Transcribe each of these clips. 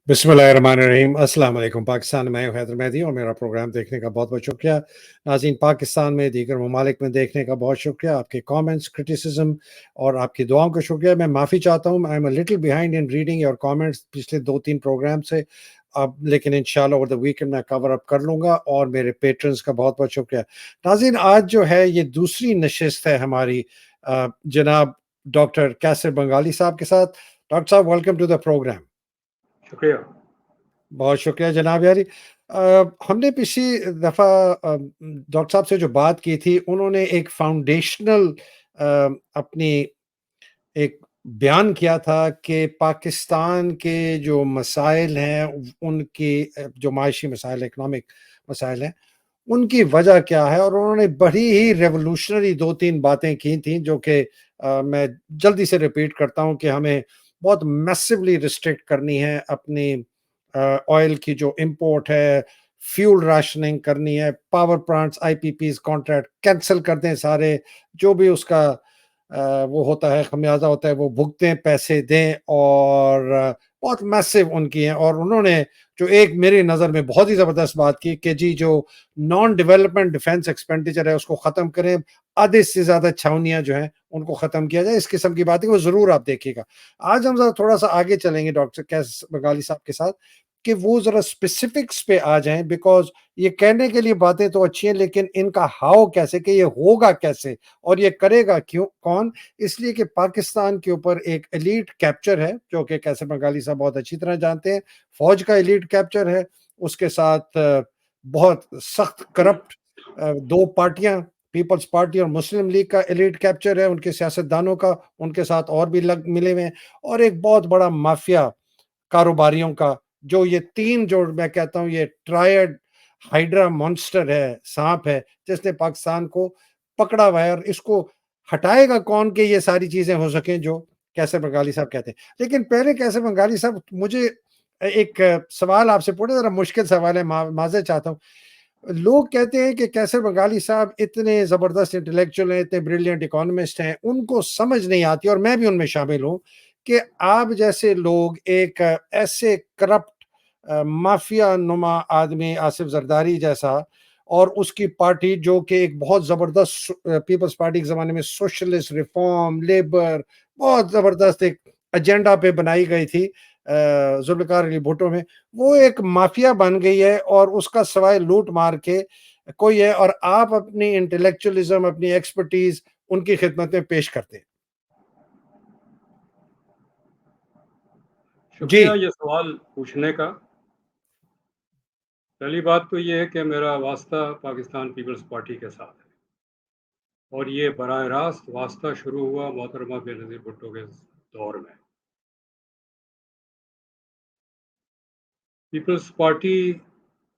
बिस्मिल्लाहिर्रहमानिर्रहीम। अस्सलाम वालेकुम। पाकिस्तान में मैं हूं हैदर मेहदी और मेरा प्रोग्राम देखने का बहुत-बहुत शुक्रिया। नाज़रीन, पाकिस्तान में दीगर ममालिक में देखने का बहुत शुक्रिया। आपके कमेंट्स, क्रिटिसिज़्म और आपकी दुआओं का शुक्रिया। मैं माफ़ी चाहता हूँ, I am a little behind in reading your comments पिछले 2-3 प्रोग्राम से। अब लेकिन इंशाअल्लाह ओवर द वीकेंड मैं कवर अप कर लूँगा और मेरे पेट्रन्स का बहुत-बहुत शुक्रिया। नाज़रीन, आज जो है ये दूसरी नशिस्त है हमारी जनाब डॉक्टर कैसर बंगाली साहब के साथ। डॉक्टर साहब, वेलकम टू द प्रोग्राम। शुक्रिया। बहुत शुक्रिया जनाब यारी। हमने पिछली दफ़ा डॉक्टर साहब से जो बात की थी, उन्होंने एक फाउंडेशनल अपनी एक बयान किया था कि पाकिस्तान के जो मसाइल हैं, उनकी जो माशी मसाइल, इकनॉमिक मसाइल हैं, उनकी वजह क्या है? और उन्होंने बड़ी ही रेवोल्यूशनरी 2-3 बातें की थी जो कि मैं जल्दी से रिपीट करता हूँ कि हमें बहुत मैसिवली रिस्ट्रिक्ट करनी है अपनी ऑयल की जो इंपोर्ट है, फ्यूल राशनिंग करनी है, power plants, IPPs contract cancel कर दें सारे, जो भी उसका वो होता है, खमियाजा होता है, वो भुगतें, पैसे दें और बहुत मैसिव उनकी हैं। और उन्होंने जो एक मेरी नज़र में बहुत ही ज़बरदस्त बात की कि जी जो नॉन डेवलपमेंट डिफेंस एक्सपेंडिचर है उसको ख़त्म करें, आधे से ज़्यादा छावनियाँ जो हैं उनको ख़त्म किया जाए। इस किस्म की बातें वो ज़रूर आप देखिएगा। आज हम ज़रा थोड़ा-सा आगे चलेंगे डॉक्टर कैस बंगाली साहब के साथ कि वो ज़रा स्पेसिफिक्स पे आ जाएँ, बिकॉज़ ये कहने के लिए बातें तो अच्छी हैं लेकिन इनका हाउ कैसे, कि ये होगा कैसे और ये करेगा क्यों कौन? इसलिए कि पाकिस्तान के ऊपर एक एलीट कैप्चर है, जो कि कैसर बंगाली साहब बहुत अच्छी तरह जानते हैं। फ़ौज का एलीट कैप्चर है, उसके साथ बहुत सख्त करप्ट 2 पार्टियाँ, पीपल्स पार्टी और मुस्लिम लीग का एलीट कैप्चर है, उनके सियासतदानों का, उनके साथ और भी लग मिले हुए हैं और एक बहुत बड़ा माफिया कारोबारियों का, जो ये 3 जो मैं कहता हूँ ये ट्रायड हाइड्रा मॉन्स्टर है, साँप है, जिसने पाकिस्तान को पकड़ा हुआ है और इसको हटाएगा कौन कि ये सारी चीज़ें हो सकें जो कैसर बंगाली साहब कहते हैं। लेकिन पहले कैसर बंगाली साहब, मुझे एक सवाल आपसे पूछना, ज़रा मुश्किल सवाल है, माज़रत चाहता हूँ। लोग कहते हैं कि कैसर बंगाली साहब इतने ज़बरदस्त इंटेलेक्चुअल हैं, इतने ब्रिलियंट इकोनॉमिस्ट हैं, उनको समझ नहीं आती और मैं भी उनमें शामिल हूँ कि आप जैसे लोग एक ऐसे करप्ट माफिया नुमा आदमी आसिफ जरदारी जैसा और उसकी पार्टी जो कि एक बहुत ज़बरदस्त पीपल्स पार्टी के ज़माने में सोशलिस्ट, रिफॉर्म, लेबर, बहुत ज़बरदस्त एक एजेंडा पे बनाई गई थी ज़ुल्फ़िकार अली भुट्टो में, वो एक माफिया बन गई है और उसका सवाए लूट मार के कोई है और आप अपनी इंटेलेक्चुअलिज़्म, अपनी एक्सपर्टीज़ उनकी खिदमत में पेश करते हैं। जी। शुक्रिया ये सवाल पूछने का। पहली बात तो ये है कि मेरा वास्ता पाकिस्तान पीपल्स पार्टी के साथ है और ये बराह रास्त वास्ता शुरू हुआ मोहतरमा बेनज़ीर भुट्टो के दौर में। पीपल्स पार्टी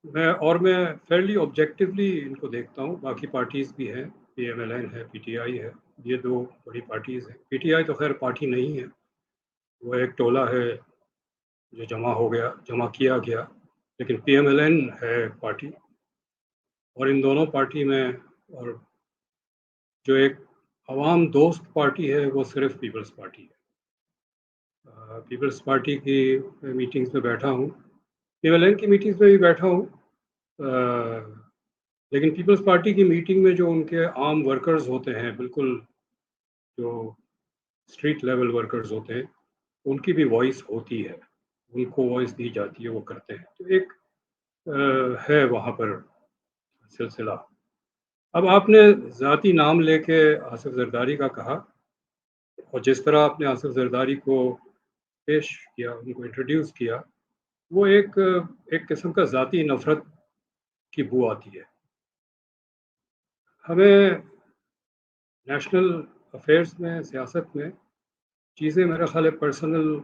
में और मैं फेयरली ऑब्जेक्टिवली इनको देखता हूँ, बाकी पार्टीज़ भी हैं, पीएमएलएन है, पीटीआई है, ये 2 बड़ी पार्टीज़ हैं। पीटीआई तो खैर पार्टी नहीं है, वो एक टोला है जो जमा किया गया, लेकिन पीएमएलएन है पार्टी। और इन दोनों पार्टी में और जो एक अवाम दोस्त पार्टी है वो सिर्फ पीपल्स पार्टी है। पीपल्स पार्टी की मीटिंग्स में बैठा हूँ, पीएमएलएन की मीटिंग्स में भी बैठा हूँ, लेकिन पीपल्स पार्टी की मीटिंग में जो उनके आम वर्कर्स होते हैं, बिल्कुल जो स्ट्रीट लेवल वर्कर्स होते हैं, उनकी भी वॉइस होती है, उनको वॉइस दी जाती है, वो करते हैं। तो एक है वहाँ पर सिलसिला। अब आपने ज़ाती नाम लेके आसिफ जरदारी का कहा और जिस तरह आपने आसिफ जरदारी को पेश किया, उनको इंट्रोड्यूस किया, वो एक किस्म का ज़ाती नफ़रत की बू आती है। हमें नेशनल अफेयर्स में, सियासत में चीज़ें मेरा ख़्याल है पर्सनल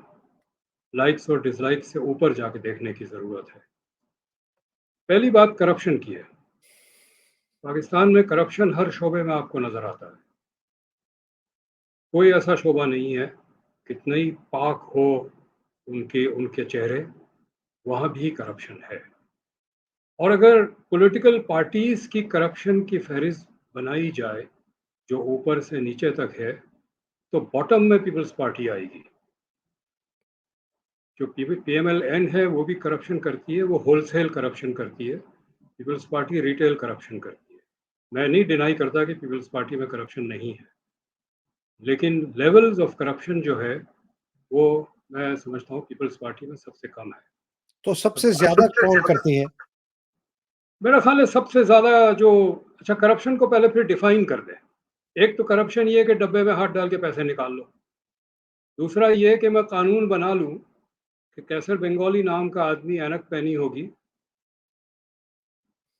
लाइक्स और डिसलाइक्स से ऊपर जाके देखने की ज़रूरत है। पहली बात करप्शन की है। पाकिस्तान में करप्शन हर शोबे में आपको नज़र आता है। कोई ऐसा शोबा नहीं है, कितना ही पाक हो उनके उनके चेहरे, वहाँ भी करप्शन है। और अगर पॉलिटिकल पार्टीज़ की करप्शन की फ़हरिस्त बनाई जाए, जो ऊपर से नीचे तक है, तो बॉटम में पीपल्स पार्टी आएगी। जो पीएमएल-एन है वो भी करप्शन करती है, वो होलसेल करप्शन करती है। पीपल्स पार्टी रिटेल करप्शन करती है। मैं नहीं डिनाई करता कि पीपल्स पार्टी में करप्शन नहीं है, लेकिन लेवल्स ऑफ करप्शन जो है वो मैं समझता हूँ पीपल्स पार्टी में सबसे कम है। तो अब सबसे ज़्यादा कौन करती है? मेरा ख़्याल है सबसे ज़्यादा जो अच्छा करप्शन को पहले फिर डिफ़ाइन कर दें। एक तो करप्शन ये है कि डब्बे में हाथ डाल के पैसे निकाल लो। दूसरा ये कि मैं कानून बना लूँ कि कैसर बंगाली नाम का आदमी ऐनक पहनी होगी,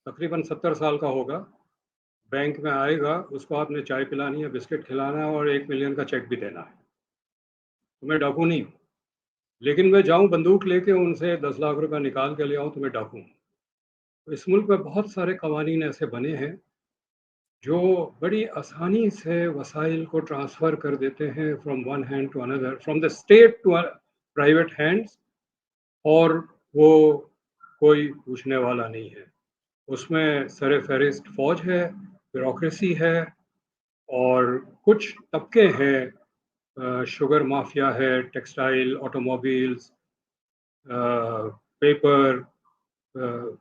तकरीबन 70 साल का होगा, बैंक में आएगा, उसको आपने चाय पिलानी है, बिस्किट खिलाना है और 1 मिलियन का चेक भी देना है। तो मैं डाकू नहीं हूँ, लेकिन मैं जाऊँ बंदूक लेके उनसे 10 लाख रुपए निकाल के ले आऊँ तो मैं डाकू हूँ। तो इस मुल्क में बहुत सारे कवानीन ऐसे बने हैं जो बड़ी आसानी से वसाइल को ट्रांसफ़र कर देते हैं from one hand to another, from the state to private hands, और वो कोई पूछने वाला नहीं है। उसमें सर-ए-फ़हरिस्त फ़ौज है, ब्यूरोक्रेसी है और कुछ तबके हैं, शुगर माफ़िया है, टेक्सटाइल, ऑटोमोबाइल्स, पेपर, अ,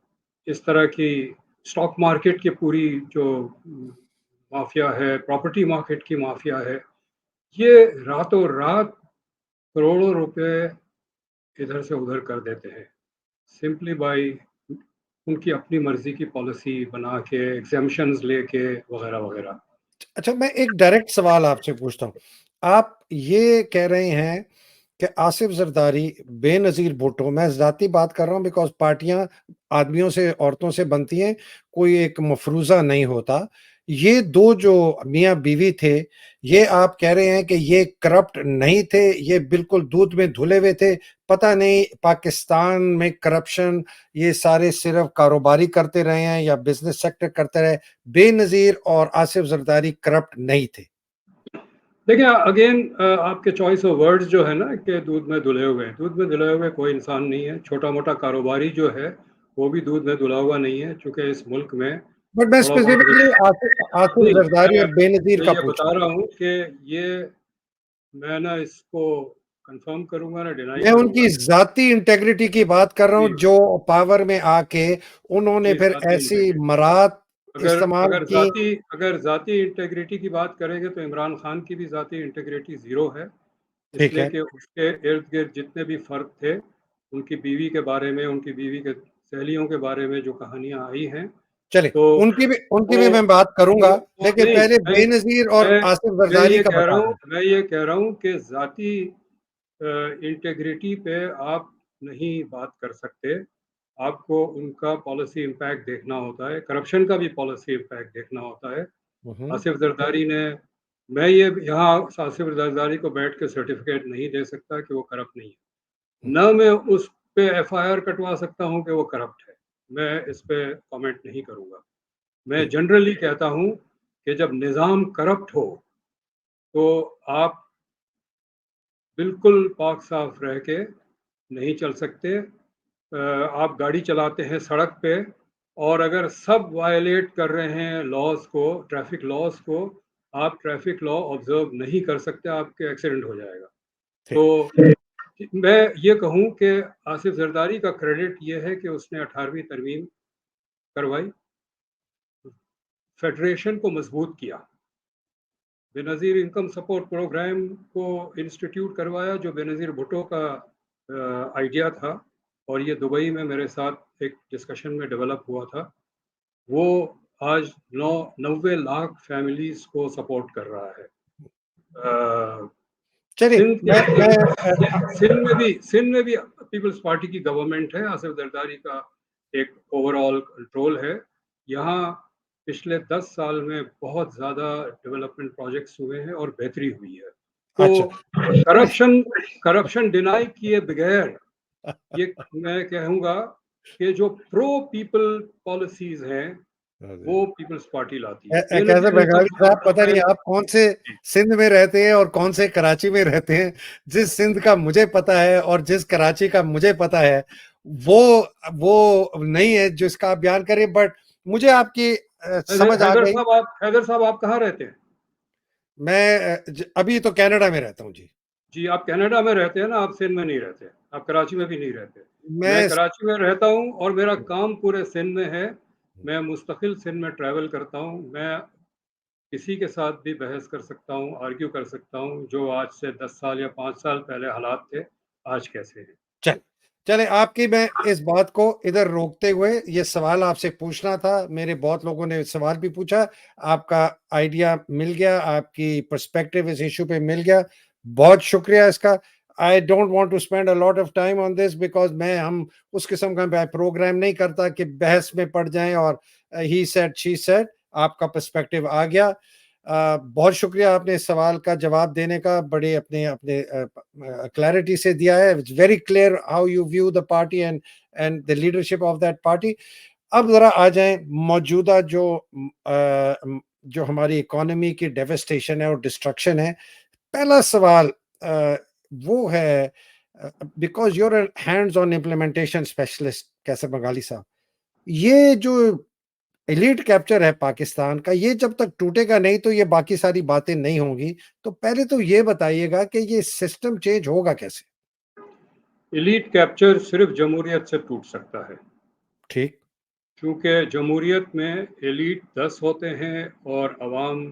इस तरह की स्टॉक मार्केट की पूरी जो माफ़िया है, प्रॉपर्टी मार्केट की माफ़िया है, ये रातों-रात करोड़ों रुपए इधर से उधर कर देते हैं, सिंपली बाय उनकी अपनी मर्ज़ी की पॉलिसी बना के, एग्ज़ेम्पशंस लेके वग़ैरह-वग़ैरह। अच्छा, मैं एक डायरेक्ट सवाल आपसे पूछता हूँ। आप ये कह रहे हैं कि आसिफ ज़रदारी, बेनज़ीर भुट्टो, मैं ज़ाती बात कर रहा हूँ बिकॉज़ पार्टियाँ आदमियों से, औरतों से बनती हैं, कोई एक मफ़रूज़ा नहीं होता। ये 2 जो मियाँ-बीवी थे, ये आप कह रहे हैं कि ये करप्ट नहीं थे, ये बिल्कुल दूध में धुले हुए थे, पता नहीं पाकिस्तान में करप्शन ये सारे सिर्फ़ कारोबारी करते रहे हैं या बिज़नेस सेक्टर करते रहे, बेनज़ीर और आसिफ ज़रदारी करप्ट नहीं थे। देखिए अगेन आपके चॉइस ऑफ वर्ड्स जो है ना कि दूध में धुले हुए हैं, दूध में धुले हुए कोई इंसान नहीं है, छोटा-मोटा कारोबारी जो है, वो भी दूध में धुला हुआ नहीं है, चूँकि इस मुल्क में बट मैं थोड़ा बहुत स्पेसिफिकली आसिफ नहीं, ज़रदारी और बेनज़ीर मैं का ये पूछ रहा बता हूँ। रहा हूँ कि ये मैं ना इसको कन्फर्म करूँगा ना डिनाई मैं करूँगा। उनकी ज़ाती इंटेग्रिटी की बात कर रहा हूँ, जी, जो पावर में आके उन्होंने जी, फिर ज़ाती ऐसी इंटेग्रिटी। मरात अगर इस्तेमाल अगर की। ज़ाती अगर ज़ाती इंटेग्रिटी की बात करेंगे तो इमरान खान की भी ज़ाती इंटेग्रिटी ज़ीरो है, ठीक इसलिए है, कि उसके इर्द-गिर्द जितने भी फ़र्द थे, उनकी बीवी के बारे में, उनकी बीवी के सहेलियों के बारे में जो कहानियाँ आई हैं, चलिए तो उनकी भी वो मैं बात करूँगा, वो लेकिन नहीं, पहले नहीं, बेनज़ीर और मैं आसिफ मैं ज़रदारी ये का कह रहा बता हूँ दें। मैं ये कह रहा हूँ कि ज़ाती इंटेग्रिटी पे आप नहीं बात कर सकते। आपको उनका पॉलिसी इम्पैक्ट देखना होता है, करप्शन का भी पॉलिसी इम्पैक्ट देखना होता है। हुँ, हुँ। आसिफ ज़रदारी ने मैं ये यहाँ आसिफ ज़रदारी को बैठ के सर्टिफ़िकेट नहीं दे सकता कि वो करप्ट नहीं है। ना मैं उस पे एफआईआर कटवा सकता हूँ कि वो करप्ट है। मैं इस पे कमेंट नहीं करूँगा। मैं ठीक। जनरली कहता हूँ कि जब निज़ाम करप्ट हो, तो आप बिल्कुल पाक-साफ रह के नहीं चल सकते। आप गाड़ी चलाते हैं सड़क पे और अगर सब वायलेट कर रहे हैं लॉज़ को, ट्रैफ़िक लॉज़ को, आप ट्रैफ़िक लॉ ऑब्ज़र्व नहीं कर सकते, आपके एक्सीडेंट हो जाएगा। ठीक। तो मैं ये कहूँ कि आसिफ ज़रदारी का क्रेडिट ये है कि उसने 18वीं तरमीम करवाई, फ़ेडरेशन को मज़बूत किया। बेनज़ीर इनकम सपोर्ट प्रोग्राम को इंस्टीट्यूट करवाया जो बेनज़ीर भुट्टो का आइडिया था और ये दुबई में मेरे साथ एक डिस्कशन में डेवलप हुआ था। वो आज 90 लाख फैमिलीज़ को सपोर्ट कर रहा है। अ, चलिए सिंध मैं सिंध में भी पीपल्स पार्टी की गवर्नमेंट है, आसिफ जरदारी का एक ओवरऑल कंट्रोल है। यहाँ पिछले 10 साल में बहुत ज़्यादा डेवलपमेंट प्रोजेक्ट्स हुए हैं और बेहतरी हुई है। अच्छा, तो करप्शन करप्शन डिनाई किए बगैर ये मैं कहूँगा कि जो प्रो पीपल पॉलिसीज़ हैं, वो पीपल्स पार्टी लाती है। कैसर बेनज़ीर इनकम बंगाली साहब, पता नहीं प्रोग्राम आप कौन से जी, सिंध में रहते हैं और कौन से कराची में रहते हैं। जिस सिंध का मुझे पता है और जिस कराची का मुझे पता है, वो नहीं है जिसका आप बयान करें, बट मुझे आपकी समझ आ गई। हैदर साहब आप कहाँ रहते हैं? मैं अभी तो कनाडा में रहता हूँ जी। जी, आप कनाडा में रहते हैं ना, आप सिंध में नहीं रहते। आप कराची में भी नहीं रहते। मैं मैं कराची में रहता हूँ और मेरा काम पूरे सिंध में है। मैं मुस्तकिल सिंध में ट्रैवल करता हूँ। मैं किसी के साथ भी बहस कर सकता हूँ, आर्ग्यू कर सकता हूँ, जो आज से 10 साल या 5 साल पहले हालात थे, आज कैसे हैं। चल चले आपकी मैं इस बात को इधर रोकते हुए ये सवाल आपसे पूछना था। मेरे बहुत लोगों ने सवाल भी पूछा, आपका आइडिया मिल गया, आपकी पर्सपेक्टिव इस इश्यू पे मिल गया। बहुत शुक्रिया इसका। I don't want to spend a lot of time on this because मैं हम उस किस्म का मैं प्रोग्राम नहीं करता कि बहस में पड़ जाएँ और ही सेड, शी सेड। आपका पर्सपेक्टिव आ गया। बहुत शुक्रिया आपने इस सवाल का जवाब देने का, बड़े अपने अपने क्लैरिटी से दिया है। It's very clear how you view the party and the leadership of that party. अब ज़रा आ जाएँ मौजूदा जो हमारी इकोनॉमी की डेवास्टेशन है और डिस्ट्रक्शन है। पहला सवाल वो है because you are a hands on implementation specialist Qaiser Bengali साहब, ये जो एलीट कैप्चर है पाकिस्तान का, ये जब तक टूटेगा नहीं तो ये बाकी सारी बातें नहीं होंगी। तो पहले तो ये बताइएगा कि ये सिस्टम चेंज होगा कैसे? एलीट कैप्चर सिर्फ जमहूरियत से टूट सकता है, ठीक। क्योंकि जमहूरियत में एलीट 10 होते हैं और अवाम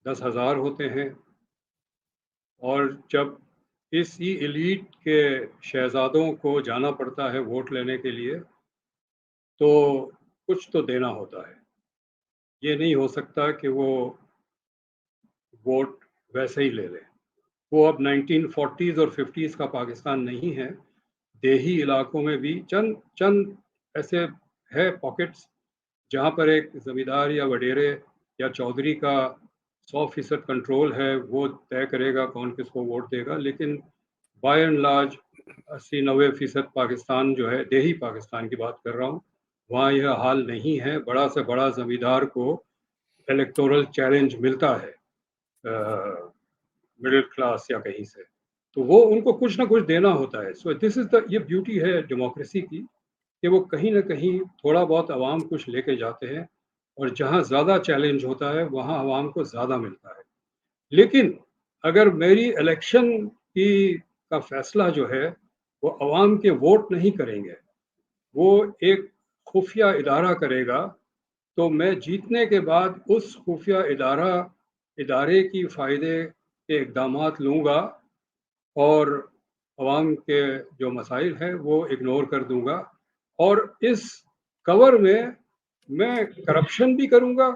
10,000 होते हैं। और जब इसी एलीट के शहज़ादों को जाना पड़ता है वोट लेने के लिए, तो कुछ तो देना होता है। ये नहीं हो सकता कि वो वोट वैसे ही ले लें। वो अब 1940s और 50s का पाकिस्तान नहीं है। देही इलाकों में भी चंद चंद ऐसे है पॉकेट्स, जहाँ पर एक ज़मींदार या वडेरे या चौधरी का 100% कंट्रोल है, वो तय करेगा कौन किसको वोट देगा। लेकिन बाय एंड लार्ज 80-90% पाकिस्तान जो है, देही पाकिस्तान की बात कर रहा हूँ, वहाँ यह हाल नहीं है। बड़ा से बड़ा ज़मींदार को इलेक्टोरल चैलेंज मिलता है मिडिल क्लास या कहीं से, तो वो उनको कुछ ना कुछ देना होता है। सो दिस इज़ द ये ब्यूटी है डेमोक्रेसी की, कि वो कहीं न कहीं थोड़ा बहुत अवाम कुछ लेके जाते हैं और जहाँ ज़्यादा चैलेंज होता है, वहाँ अवाम को ज़्यादा मिलता है। लेकिन अगर मेरी इलेक्शन की का फ़ैसला जो है, वो अवाम के वोट नहीं करेंगे, वो एक खुफ़िया इदारा करेगा, तो मैं जीतने के बाद उस खुफ़िया इदारे की फ़ायदे के इक़दामात लूँगा और अवाम के जो मसाइल हैं वो इग्नोर कर दूँगा। और इस कवर में मैं करप्शन भी करूँगा,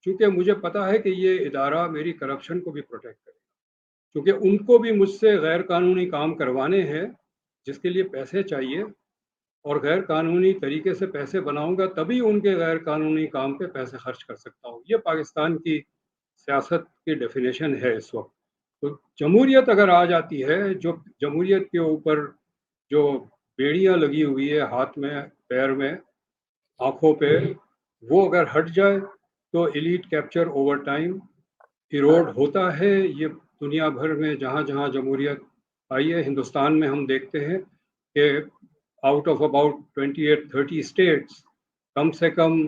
क्योंकि मुझे पता है कि ये इदारा मेरी करप्शन को भी प्रोटेक्ट करेगा। क्योंकि उनको भी मुझसे गैर कानूनी काम करवाने हैं, जिसके लिए पैसे चाहिए, और गैर कानूनी तरीके से पैसे बनाऊँगा तभी उनके गैर कानूनी काम पे पैसे खर्च कर सकता हूँ। ये पाकिस्तान की सियासत की डेफ़िनेशन है इस वक़्त। तो जमहूरियत अगर आ जाती है, जो जमहूरियत के ऊपर जो बेड़ियाँ लगी हुई है हाथ में, पैर में, आँखों पे, वो अगर हट जाए, तो elite capture over time Erode होता है। ये दुनिया भर में जहाँ-जहाँ जमहूरियत आई है, हिंदुस्तान में हम देखते हैं कि आउट ऑफ अबाउट 28-30 स्टेट्स, कम से कम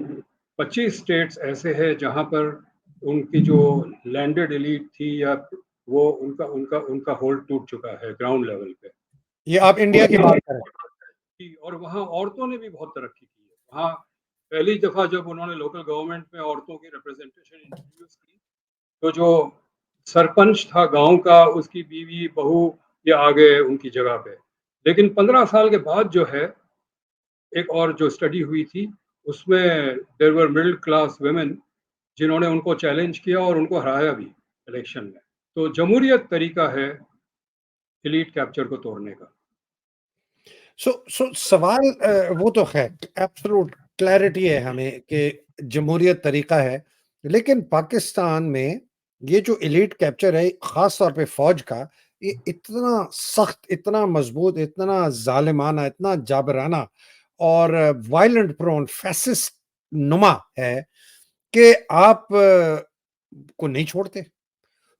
25 स्टेट्स ऐसे हैं जहाँ पर उनकी जो लैंडेड एलीट थी, या वो उनका उनका उनका होल्ड टूट चुका है ग्राउंड लेवल पे। ये आप इंडिया की बात कर रहे हैं। और वहाँ औरतों ने भी बहुत तरक्की की है। वहाँ पहली दफ़ा जब उन्होंने लोकल गवर्नमेंट में औरतों की रिप्रेजेंटेशन इंट्रोड्यूस की, तो जो सरपंच था गाँव का, उसकी बीवी, बहू, ये आ गए उनकी जगह पे। लेकिन 15 साल के बाद जो है, एक और जो स्टडी हुई थी, उसमें there were middle class women जिन्होंने उनको चैलेंज किया और उनको हराया भी इलेक्शन में। तो जमहूरियत तरीका है एलीट कैप्चर को तोड़ने का। सो सवाल वो तो है, एब्सोल्यूट क्लैरिटी है हमें कि जमहूरियत तरीका है, लेकिन पाकिस्तान में ये जो एलीट कैप्चर है, ख़ास तौर पे फ़ौज का, ये इतना सख्त, इतना मज़बूत, इतना ज़ालिमाना, इतना जाबराना और वायलेंट प्रोन, फ़ैसिस्ट नुमा है कि आप को नहीं छोड़ते।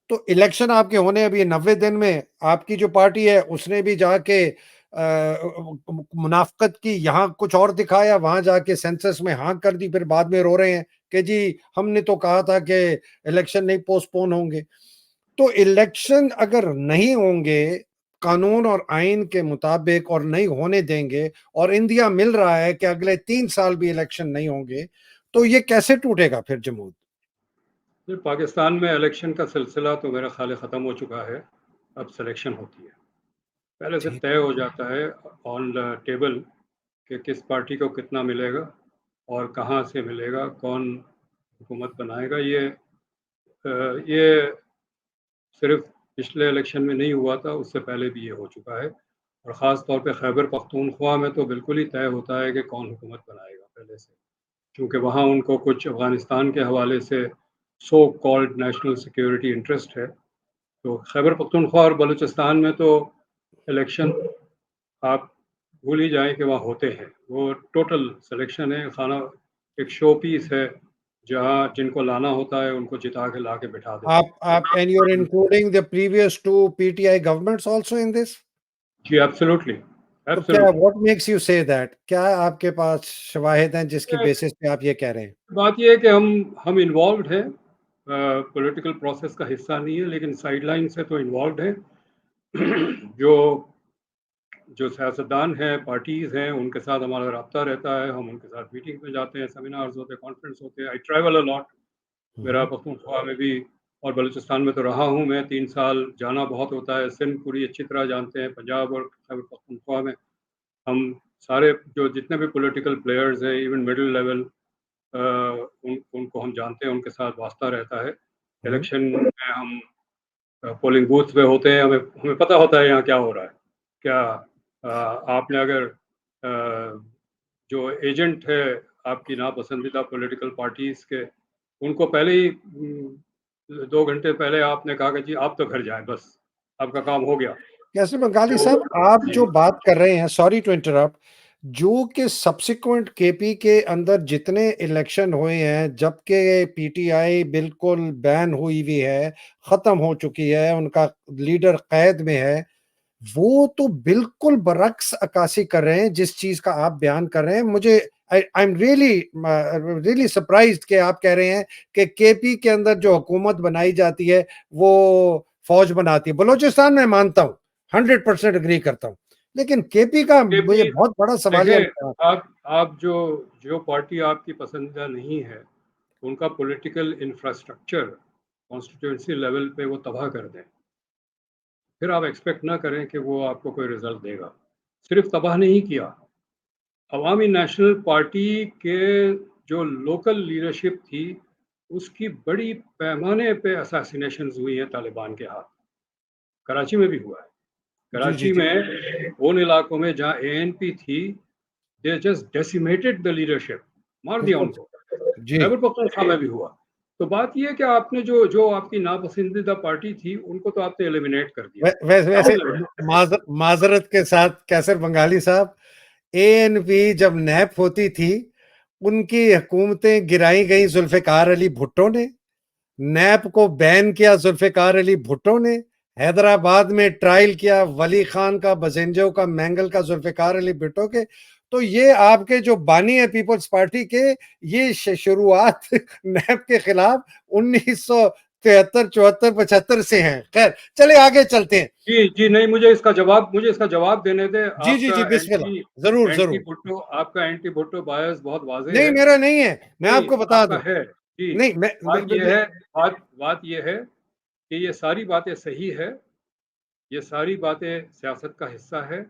तो इलेक्शन आपके होने अभी 90 दिन में आपकी जो पार्टी है उसने भी जाके मुनाफ़िक़त की, यहाँ कुछ और दिखाया, वहाँ जाके सेंसस में हाँ कर दी, फिर बाद में रो रहे हैं कि जी हमने तो कहा था कि इलेक्शन नहीं पोस्टपोन होंगे। तो इलेक्शन अगर नहीं होंगे, कानून और आइन के मुताबिक और नहीं होने देंगे और इंदिया मिल रहा है कि अगले 3 साल भी इलेक्शन नहीं होंगे, तो ये कैसे टूटेगा फिर जमूत? फिर पाकिस्तान में इलेक्शन का सिलसिला तो मेरा ख़्याल है ख़त्म हो चुका है, अब सिलेक्शन होती है। पहले से ठीक। तय हो जाता है ऑन द टेबल कि किस पार्टी को कितना मिलेगा और कहाँ से मिलेगा, कौन हुकूमत बनाएगा। ये सिर्फ़ पिछले इलेक्शन में नहीं हुआ था, उससे पहले भी ये हो चुका है और ख़ास तौर पे खैबर पख्तूनख्वा में तो बिल्कुल ही तय होता है कि कौन हुकूमत बनाएगा पहले से। क्योंकि वहाँ उनको कुछ अफ़गानिस्तान के हवाले से so called national security interest है। तो खैबर पख्तूनख्वा और बलूचिस्तान में तो इलेक्शन आप भूल ही जाएँ कि वहाँ होते हैं। वो टोटल सिलेक्शन है, खाना एक शो पीस है, जहाँ जिनको लाना होता है उनको जिता के ला के बिठा देते आप एंड यू आर हैं। Including the previous 2 PTI governments also in this? जी, एब्सोल्यूटली, तो क्या absolutely. What makes you say that? क्या आपके पास शवाहिद हैं जिसकी बेसिस पे आप ये कह रहे हैं? बात ये है कि हम इन्वॉल्व्ड हैं, पॉलिटिकल प्रोसेस का हिस्सा नहीं है, लेकिन साइडलाइन से तो इन्वॉल्व्ड हैं। जो जो सियासतदान हैं, पार्टीज़ हैं, उनके साथ हमारा राब्ता रहता है, हम उनके साथ मीटिंग में जाते हैं, सेमिनार्स होते हैं, कॉन्फ्रेंस होते हैं। I travel a lot. मेरा हुँ। पख्तूनख्वा में भी और बलूचिस्तान में तो रहा हूँ मैं 3 साल, जाना बहुत होता है। सिंध पूरी अच्छी तरह जानते हैं, पंजाब और खैबर पख्तूनख्वा में हम सारे जो जितने भी पॉलिटिकल प्लेयर्स हैं, इवन मिडल लेवल, उनको हम जानते हैं, उनके साथ वास्ता रहता है। हुँ। इलेक्शन में हम पोलिंग बूथ पे होते हैं, हमें हमें पता होता है यहाँ क्या हो रहा है। क्या आपने अगर जो एजेंट है आपकी नापसंदीदा पॉलिटिकल पार्टीज़ के, उनको पहले ही 2 घंटे पहले आपने कहा कि जी आप तो घर जाएँ बस, आपका काम हो गया। कैसे बंगाली तो साहब, आप जी, जो बात कर रहे हैं, सॉरी टू इंटरप्ट, जो कि सब्सिक्वेंट केपी के अंदर जितने इलेक्शन हुए हैं, जबकि पीटीआई बिल्कुल बैन हुई हुई है, खत्म हो चुकी है, उनका लीडर कैद में है, वो तो बिल्कुल बरअक्स अक्कासी कर रहे हैं जिस चीज़ का आप बयान कर रहे हैं। मुझे आई एम रियली सरप्राइज्ड कि आप कह रहे हैं कि केपी के अंदर जो हुकूमत बनाई जाती है, वो फ़ौज बनाती है। बलूचिस्तान में मानता हूँ, 100% एग्री करता हूँ। लेकिन केपी का ये मुझे भी बहुत बड़ा सवालिया देखें, लगता है। आप जो जो पार्टी आपकी पसंदीदा नहीं है, उनका पॉलिटिकल इंफ्रास्ट्रक्चर कॉन्स्टिट्यूएंसी लेवल पे वो तबाह कर दें, फिर आप एक्सपेक्ट ना करें कि वो आपको कोई रिज़ल्ट देगा। सिर्फ़ तबाह नहीं किया, अवामी नेशनल पार्टी के जो लोकल लीडरशिप थी, उसकी बड़ी पैमाने पे असैसिनेशंस हुई हैं तालिबान के हाथ। कराची में भी हुआ है। जी, जी, कराची जी। में उन इलाकों में जहाँ एएनपी थी, they just decimated the leadership, मार दिया बिल्कुल, उनको। जी। खैबर पख्तूनख्वा में भी हुआ। तो बात ये है कि आपने जो जो आपकी नापसंदीदा पार्टी थी, उनको तो आपने एलिमिनेट कर दिया। वै वै क्यों वैसे एलिमिनेट कर माज़रत के साथ कैसर बंगाली साहब, एएनपी जब नैप होती थी, उनकी हुकूमतें गिराई गई ज़ुल्फ़िकार अली भुट्टो ने, नैप को बैन किया ज़ुल्फ़िकार अली भुट्टो ने, हैदराबाद में ट्रायल किया वली खान का, बज़ेंजो का, मैंगल का, ज़ुल्फ़िकार अली भुट्टो के। तो ये आपके जो बानी है पीपल्स पार्टी के, ये शुरुआत नैप के खिलाफ 1973, 74, 75 से है। खैर, चले आगे चलते हैं। जी, जी, नहीं, मुझे इसका जवाब देने दें। जी, जी, आपका जी, बिस्मिल्लाह। ज़रूर, एंटी ज़रूर। भुट्टो आपका एंटी भुट्टो बायस बहुत वाज़ेह नहीं, है। मेरा नहीं है, मैं नहीं, आपको बता आपका दूँ। है। जी, नहीं, बात ये है बात ये है कि ये सारी बातें सही है, ये सारी बातें सियासत का हिस्सा है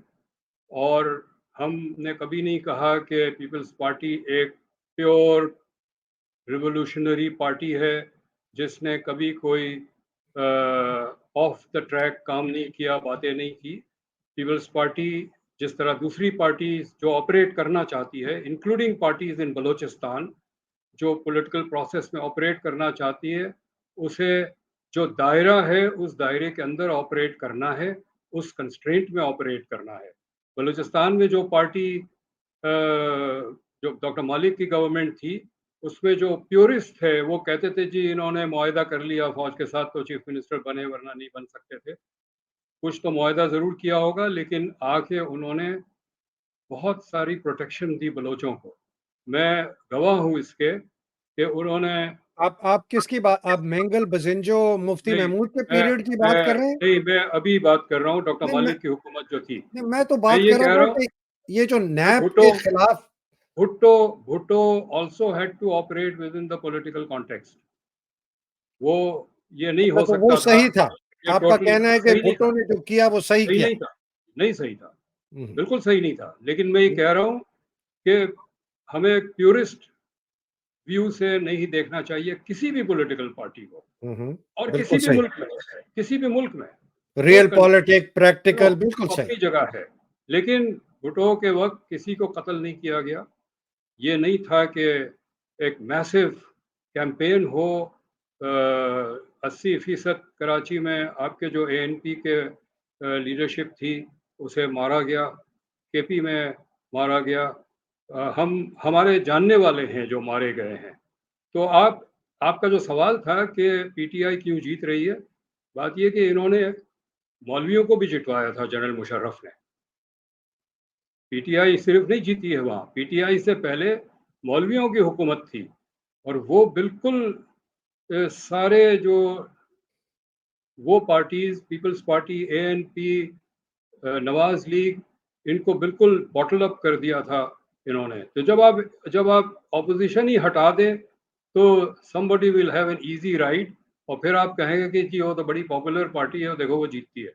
और हमने कभी नहीं कहा कि पीपल्स पार्टी एक प्योर रिवॉल्यूशनरी पार्टी है, जिसने कभी कोई ऑफ द ट्रैक काम नहीं किया, बातें नहीं की। पीपल्स पार्टी जिस तरह दूसरी पार्टीज़ जो ऑपरेट करना चाहती है, इंक्लूडिंग पार्टीज़ इन बलूचिस्तान, जो पॉलिटिकल प्रोसेस में ऑपरेट करना चाहती है, उसे जो दायरा है, उस दायरे के अंदर ऑपरेट करना है, उस कंस्ट्रेंट में ऑपरेट करना है। बलूचिस्तान में जो पार्टी जो डॉक्टर मालिक की गवर्नमेंट थी, उसमें जो प्योरिस्ट थे, वो कहते थे जी इन्होंने मुआहिदा कर लिया फ़ौज के साथ तो चीफ मिनिस्टर बने वरना नहीं बन सकते थे। कुछ तो मुआहिदा ज़रूर किया होगा लेकिन आके उन्होंने बहुत सारी प्रोटेक्शन दी बलोचों को। मैं गवाह हूँ इसके कि उन्होंने आप किसकी बात, आप मेंगल बजिंजो मुफ्ती नहीं, महमूद के मैं पीरियड की बात मैं कर रहे हैं? नहीं, मैं अभी बात कर रहा हूँ डॉक्टर नहीं, मालिक की हुकूमत जो थी। नहीं, मैं तो मैं बात ये कर रहा कह था रहा हूँ कि ये जो कि नैप के खिलाफ, Bhutto also had to operate within the political context. वो ये नहीं अच्छा हो तो वो सकता था, सही था। ये आपका टोटल कहना है कि सही नहीं भुट्टो था, ने जो किया वो सही सही किया। नहीं था, नहीं सही था, हुँ, बिल्कुल सही नहीं था। लेकिन मैं ये हुँ, कह रहा हूँ कि हमें प्यूरिस्ट व्यू से नहीं देखना चाहिए किसी भी पॉलिटिकल पार्टी को हुँ, हुँ, और बिल्कुल सही। किसी भी मुल्क में, no real politic, no practical, बिल्कुल सही। अपनी जगह है। लेकिन भुट्टो के वक़्त किसी को कत्ल नहीं किया गया। ये नहीं था कि एक मैसिव कैंपेन हो, 80% कराची में आपके जो एएनपी के लीडरशिप थी उसे मारा गया, केपी में मारा गया। हम हमारे जानने वाले हैं जो मारे गए हैं। तो आपका जो सवाल था कि पीटीआई क्यों जीत रही है, बात ये कि इन्होंने मौलवियों को भी जितवाया था जनरल मुशर्रफ ने। पीटीआई सिर्फ नहीं जीती है वहाँ, पीटीआई से पहले मौलवियों की हुकूमत थी और वो बिल्कुल सारे जो वो पार्टीज़ पीपल्स पार्टी, एएनपी, नवाज़ लीग, इनको बिल्कुल बॉटल अप कर दिया था इन्होंने। तो जब आप ऑपोज़िशन ही हटा दें, तो somebody will have an easy ride और फिर आप कहेंगे कि जी वो तो बड़ी पॉपुलर पार्टी है, देखो वो जीतती है।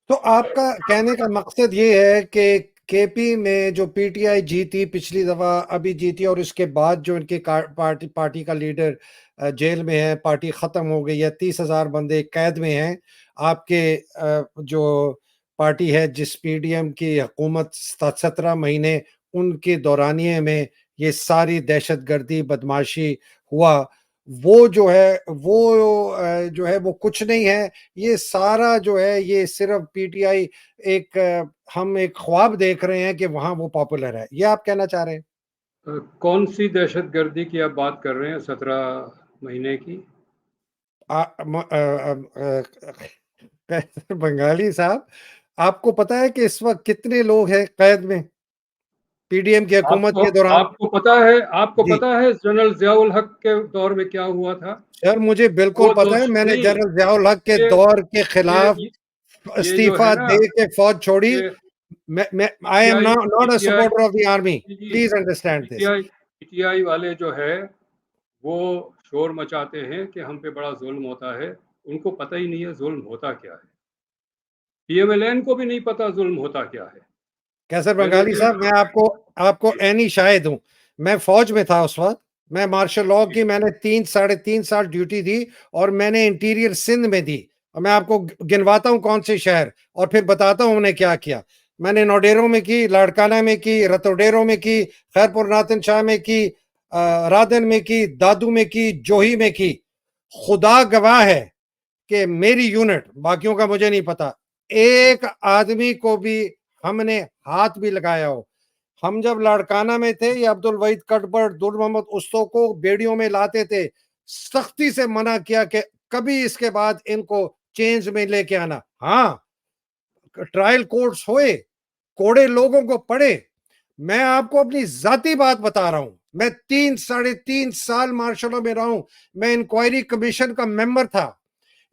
तो आपका कहने का मकसद ये है कि केपी में जो पीटीआई जीती पिछली दफा, अभी जीती, और इसके बाद जो इनके पार्टी का लीडर जेल में है, पार्टी खत्म हो गई है, 30,000 बंदे कैद में हैं। आपके जो पार्टी है जिस पीडीएम की हुकूमत 17 महीने, उनके दौरानिए में ये सारी दहशतगर्दी बदमाशी हुआ, वो जो है जो है वो कुछ नहीं है। ये सारा जो है ये सिर्फ पीटीआई एक हम एक ख्वाब देख रहे हैं कि वहाँ वो पॉपुलर है, ये आप कहना चाह रहे हैं? कौन सी दहशतगर्दी की आप बात कर रहे हैं 17 महीने की? आ, म, बंगाली साहब, आपको पता है कि इस वक्त कितने लोग हैं कैद में पीडीएम की हुकूमत आपको के दौरान? आपको जी पता है जनरल ज़ियाउल हक के दौर में क्या हुआ था? सर, मुझे बिल्कुल वो पता है, दोष मैंने नहीं, जनरल ज़ियाउल हक के ये दौर के ये खिलाफ ये जो है इस्तीफा ना, दे के फौज छोड़ी। ये मैं I am PTI not a PTI supporter of the army, जी, please understand this. PTI PTI वाले जो है वो शोर मचाते हैं कि हम पे बड़ा ज़ुल्म होता है। उनको पता ही नहीं है ज़ुल्म होता क्या है। पीएमएलएन को भी नहीं पता ज़ुल्म होता क्या है। कैसर मैंने बंगाली भी साहब, मैं आपको आपको जी, एनी शाहिद हूँ। मैं फ़ौज में था उस वक़्त, मैं मार्शल लॉ जी, की मैंने 3 साढ़े 3 साल ड्यूटी दी और मैंने इंटीरियर सिंध में दी, और मैं आपको गिनवाता हूँ कौन से शहर और फिर बताता हूँ उन्होंने क्या किया। मैंने नौडेरों में की, लाड़काना में की, रतोडेरों में की, खैरपुर नातिन शाह में की, रादन में की, दादू में की, जोही में की। खुदा गवाह है कि मेरी यूनिट, बाकियों का मुझे नहीं पता, एक आदमी को भी हमने हाथ भी लगाया हो। हम जब लाड़काना में थे, ये अब्दुल वहीद कटबड़, दुर मोहम्मद उस्तो को बेड़ियों में लाते थे, सख्ती से मना किया कि कभी इसके बाद इनको चेंज में लेके आना। हाँ, ट्रायल कोर्ट्स हुए, कोड़े लोगों को पड़े। मैं आपको अपनी जाती बात बता रहा हूं, मैं 3 साढ़े 3 साल मार्शलों में रहा हूं, मैं इंक्वायरी कमीशन का मेंबर था।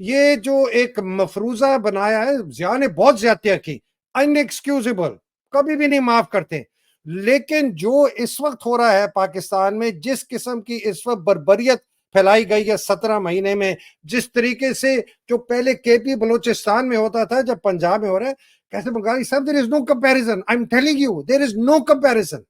ये जो एक मफरूजा बनाया है, जिया ने बहुत ज्यादतियां की, अनएक्सक्यूजेबल, कभी भी नहीं माफ करते। लेकिन जो इस वक्त हो रहा है पाकिस्तान में, जिस किस्म की इस वक्त बर्बरियत फैलाई गई है 17 महीने में, जिस तरीके से जो पहले केपी बलोचिस्तान में होता था, जब पंजाब में हो रहा है, कैसे बंगाली साहब, there is no comparison, I am telling you, there is no comparison.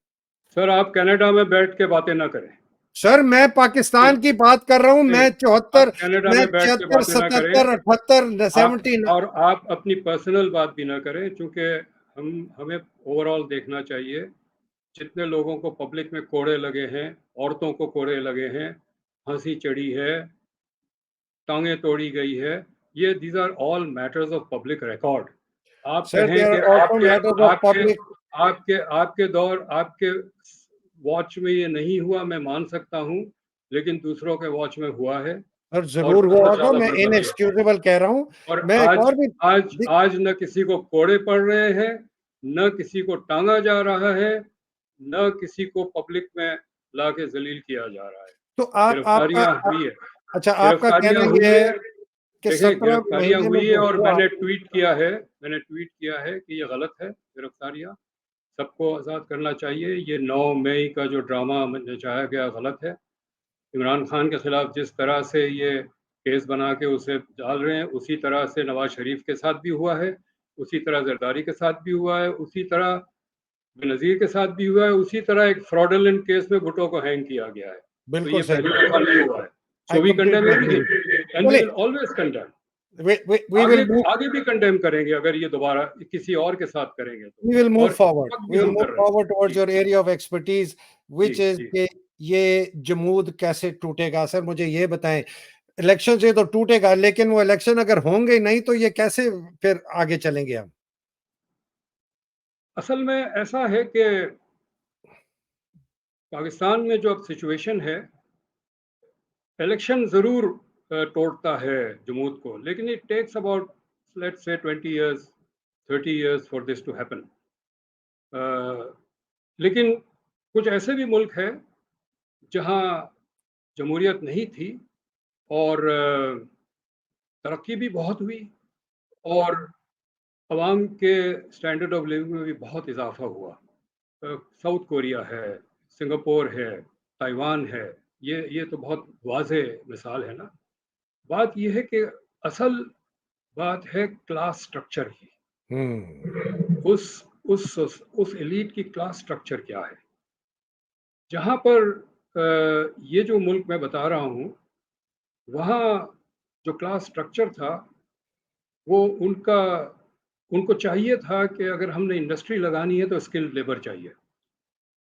Sir आप कनाडा में बैठ के बातें ना करें। सर, मैं नहीं, पाकिस्तान की बात कर रहा हूं, नहीं, मैं आप 74, कनाडा मैं में बैठ के 76, बातें ना करें। 77, 78, आप 70। और आप अपनी पर्सनल बात भी ना करें, क्योंकि हमें ओवरऑल देखना चाहिए। जितने लोगों को पब्लिक में कोड़े लगे हैं, औरतों को कोड़े लगे हैं, फांसी चढ़ी है, टांगें तोड़ी गई है, ये these are all matters of public record. आप सर, कहें देयर कि आर ऑल्सो आपके मैटर्स ऑफ आपके पब्लिक। आपके आपके दौर आपके वॉच में ये नहीं हुआ, मैं मान सकता हूँ, लेकिन दूसरों के वॉच में हुआ है सर, और जरूर हुआ बहुत होगा, ज़्यादा मैं बर्बरी है। इनएक्सक्यूजेबल कह रहा हूं। और मैं एक आज और भी आज आज न किसी को कोड़े पड़ रहे हैं, न किसी को टांगा जा रहा है, न किसी को पब्लिक में ला के जलील किया जा रहा है। तो आप आपका गिरफ्तारियां हुई है, अच्छा, आपका कहना गिरफ्तारियां हुई ये है है। कि देखिए 17 गिरफ्तारियां महीने में हुई है जो और हुआ। मैंने ट्वीट किया है कि ये गलत है गिरफ्तारियां, सबको आज़ाद करना चाहिए। ये 9 मई का जो ड्रामा मचाया गया गलत है। इमरान खान के खिलाफ जिस तरह से ये केस बना के उसे डाल रहे हैं, उसी तरह से नवाज शरीफ के साथ भी हुआ है, उसी तरह जरदारी के साथ भी हुआ है, उसी तरह बेनज़ीर के साथ भी हुआ है, उसी तरह एक फ्रॉडलेंट केस में भुट्टो को हैंग किया गया है। तो बिल्कुल ये सही। पहली दफा नहीं हुआ है। I so we condemn completely agree. Everything and we चलिए, विल ऑलवेज कंडेम। वी आगे विल मूव आगे भी कंडेम करेंगे अगर ये दोबारा किसी और के साथ करेंगे तो, we will move और इस forward. वक्त भी We will हम move कर रहे हैं। forward towards ji your area of expertise, ji which is जी। कि ये जमूद कैसे टूटेगा। सर मुझे ये बताएं, इलेक्शन से तो टूटेगा, लेकिन वो इलेक्शन अगर होंगे नहीं तो ये कैसे फिर आगे चलेंगे हम? असल में ऐसा है कि पाकिस्तान में जो अब सिचुएशन है, इलेक्शन ज़रूर तोड़ता है जमूत को, लेकिन it takes about let's say 20 years 30 years for this to happen. लेकिन कुछ ऐसे भी मुल्क हैं जहां जमहूरियत नहीं थी और तरक्की भी बहुत हुई और अवाम के स्टैंडर्ड ऑफ लिविंग में भी बहुत इजाफा हुआ। साउथ कोरिया है, सिंगापुर है, ताइवान है, ये तो बहुत वाज़े मिसाल है ना। बात यह है कि असल बात है क्लास स्ट्रक्चर की। उस उस एलीट की क्लास स्ट्रक्चर क्या है, जहाँ पर ये जो मुल्क मैं बता रहा हूँ, वहाँ जो क्लास स्ट्रक्चर था वो उनको चाहिए था कि अगर हमने इंडस्ट्री लगानी है तो स्किल्ड लेबर चाहिए,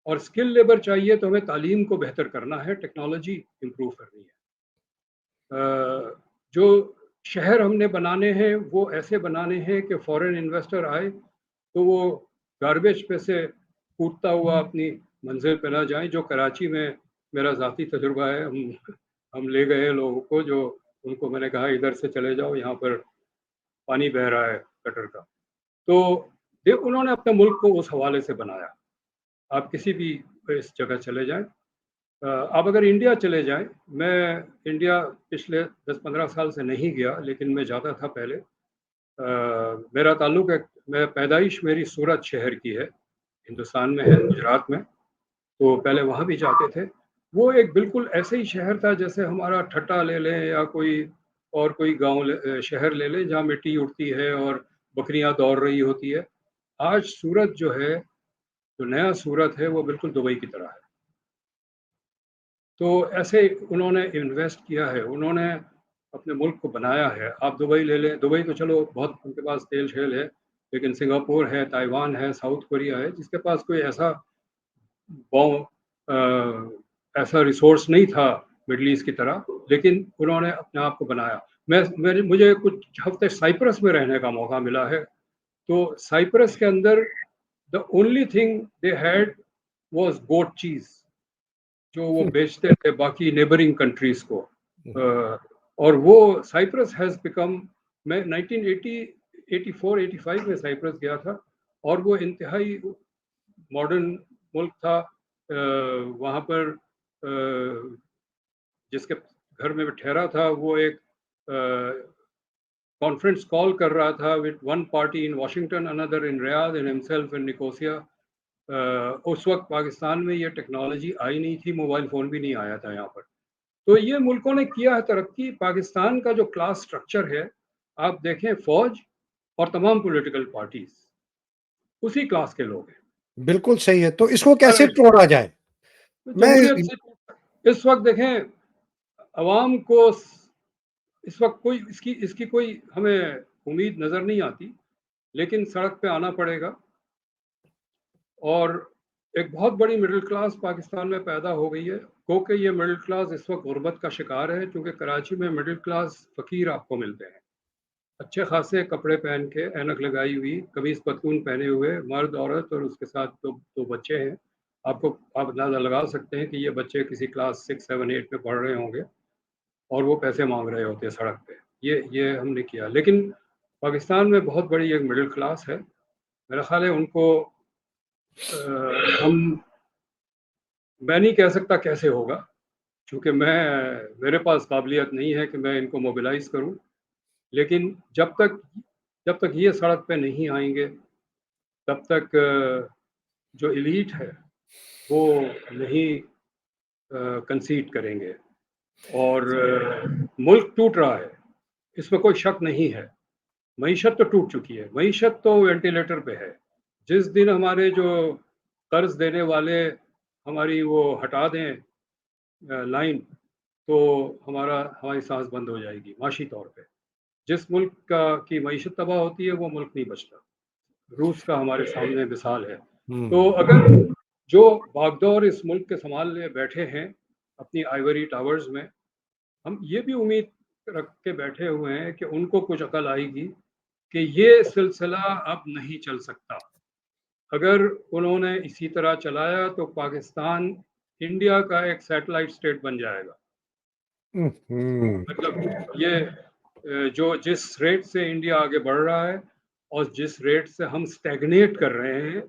और स्किल लेबर चाहिए तो हमें तालीम को बेहतर करना है, टेक्नोलॉजी इम्प्रूव करनी है। जो शहर हमने बनाने हैं वो ऐसे बनाने हैं कि फॉरेन इन्वेस्टर आए तो वो गार्बेज पे से कूदता हुआ अपनी मंजिल पे ना जाए। जो कराची में मेरा ज़ाती तजुर्बा है, हम ले गए लोगों को, जो उनको मैंने कहा इधर से चले जाओ, यहाँ पर पानी बह रहा है गटर का। तो उन्होंने अपने मुल्क को उस हवाले से बनाया। आप किसी भी इस जगह चले जाएं, आप अगर इंडिया चले जाएं, मैं इंडिया पिछले 10-15 साल से नहीं गया, लेकिन मैं जाता था पहले। मेरा ताल्लुक है, मैं पैदाइश मेरी सूरत शहर की है, हिंदुस्तान में है, गुजरात में। तो पहले वहाँ भी जाते थे। वो एक बिल्कुल ऐसे ही शहर था जैसे हमारा ठट्टा ले लें या कोई गांव शहर ले लें जहाँ मिट्टी उड़ती है और बकरियां दौड़ रही होती है। आज सूरत जो है, जो नया सूरत है, वो बिल्कुल दुबई की तरह है। तो ऐसे उन्होंने इन्वेस्ट किया है, उन्होंने अपने मुल्क को बनाया है। आप दुबई ले लें, दुबई तो चलो बहुत उनके पास तेल शेल है, लेकिन सिंगापुर है, ताइवान है, साउथ कोरिया है, जिसके पास कोई ऐसा रिसोर्स नहीं था मिडल ईस्ट की तरह, लेकिन उन्होंने अपने आप को बनाया। मुझे कुछ हफ्ते साइप्रस में रहने का मौका मिला है। तो साइप्रस के अंदर the only thing they had was goat cheese, जो वो बेचते थे बाकी नेबरिंग कंट्रीज को। और वो साइप्रस हैज़ बिकम, मैं 1984-85 में साइप्रस गया था, और वो इंतहाई मॉडर्न मुल्क था। वहाँ पर जिसके घर में मैं ठहरा था, वो एक कॉन्फ्रेंस कॉल कर रहा था with one party in Washington, another in Riyadh, and himself in Nicosia. उस वक्त पाकिस्तान में ये टेक्नोलॉजी आई नहीं थी, मोबाइल फ़ोन भी नहीं आया था यहाँ पर। तो ये मुल्कों ने किया है तरक्की। पाकिस्तान का जो क्लास स्ट्रक्चर है, आप देखें, फ़ौज और तमाम पॉलिटिकल पार्टीज उसी क्लास के लोग हैं। बिल्कुल सही है, तो इसको कैसे तोड़ा जाए? मैं जमहूरियत से इस वक्त देखें, अवाम को इस वक्त कोई इसकी कोई हमें उम्मीद नज़र नहीं आती, लेकिन सड़क पे आना पड़ेगा। और एक बहुत बड़ी मिडिल क्लास पाकिस्तान में पैदा हो गई है, क्योंकि ये मिडिल क्लास इस वक्त गुर्बत का शिकार है, क्योंकि कराची में मिडिल क्लास फ़कीर आपको मिलते हैं, अच्छे खासे कपड़े पहन के, ऐनक लगाई हुई, कमीज़ पतलून पहने हुए, मर्द औरत और उसके साथ दो बच्चे हैं। आप अंदाज़ा लगा सकते हैं कि ये बच्चे किसी क्लास 6, 7, 8 में पढ़ रहे होंगे, और वो पैसे मांग रहे होते हैं सड़क पे। ये हमने किया। लेकिन पाकिस्तान में बहुत बड़ी एक मिडिल क्लास है, मेरा ख्याल है उनको हम मैं नहीं कह सकता कैसे होगा, चूँकि मेरे पास काबिलियत नहीं है कि मैं इनको मोबिलाइज़ करूँ। लेकिन जब तक ये सड़क पे नहीं आएँगे, तब तक जो एलीट है, वो नहीं कंसीड करेंगे। और मुल्क टूट रहा है, इसमें कोई शक नहीं है। मईशत तो टूट चुकी है, मईशत तो वेंटिलेटर पे है। जिस दिन हमारे जो कर्ज़ देने वाले हमारी वो हटा दें लाइन, तो हमारी साँस बंद हो जाएगी माशी तौर पे। जिस मुल्क की मईशत तबाह होती है, वो मुल्क नहीं बचता। रूस का हमारे सामने मिसाल है। तो हुँ। अगर जो बागडोर इस मुल्क के सँभालने बैठे हैं, अपनी आइवरी टावर्स में, हम ये भी उम्मीद रख के बैठे हुए हैं कि उनको कुछ अकल आएगी कि ये सिलसिला अब नहीं चल सकता। अगर उन्होंने इसी तरह चलाया तो पाकिस्तान इंडिया का एक सैटेलाइट स्टेट बन जाएगा। हुँ। मतलब ये जो जिस रेट से इंडिया आगे बढ़ रहा है और जिस रेट से हम स्टैग्नेट कर रहे हैं,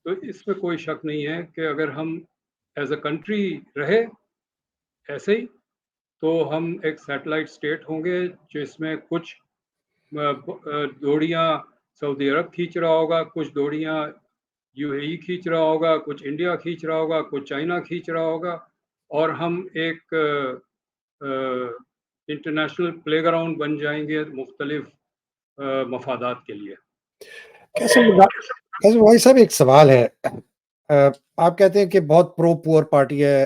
तो इसमें कोई शक नहीं है कि अगर हम एज़ अ कंट्री रहे ऐसे ही, तो हम एक सैटेलाइट स्टेट होंगे जिसमें कुछ डोरियाँ सऊदी अरब खींच रहा होगा, कुछ डोरियाँ यूएई खींच रहा होगा, कुछ इंडिया खींच रहा होगा, कुछ चाइना खींच रहा होगा, और हम एक इंटरनेशनल प्लेग्राउंड बन जाएंगे मुख्तलिफ मफादात के लिए। कैसे बगा कैसे भाई साहब एक सवाल है। आप कहते हैं कि बहुत प्रो पुअर पार्टी है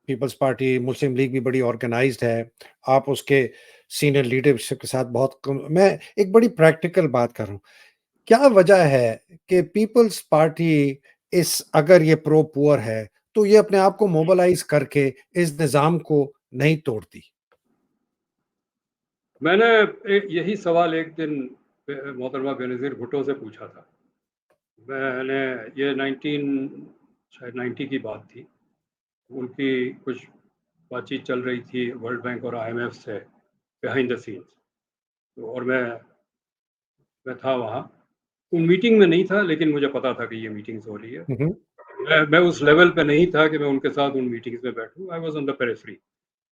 पीपल्स पार्टी, मुस्लिम लीग भी बड़ी ऑर्गेनाइज़्ड है। आप उसके सीनियर लीडरशिप के साथ बहुत कम मैं एक बड़ी प्रैक्टिकल बात कर रहा हूँ। क्या वजह है कि पीपल्स पार्टी इस अगर ये प्रो पुअर है, तो ये अपने आप को मोबिलाइज़ करके इस निज़ाम को नहीं तोड़ती? मैंने यही सवाल एक दिन मोहतरमा बेनज़ीर भुट्टो से पूछा था। मैंने ये 19 शायद 90 की बात थी। उनकी कुछ बातचीत चल रही थी वर्ल्ड बैंक और आईएमएफ से बिहाइंड द सीन्स। तो और मैं था वहाँ। उन मीटिंग में नहीं था, लेकिन मुझे पता था कि ये मीटिंग्स हो रही है। हुँ, हुँ। मैं उस लेवल पे नहीं था कि मैं उनके साथ उन मीटिंग्स में बैठूँ। I was on the periphery.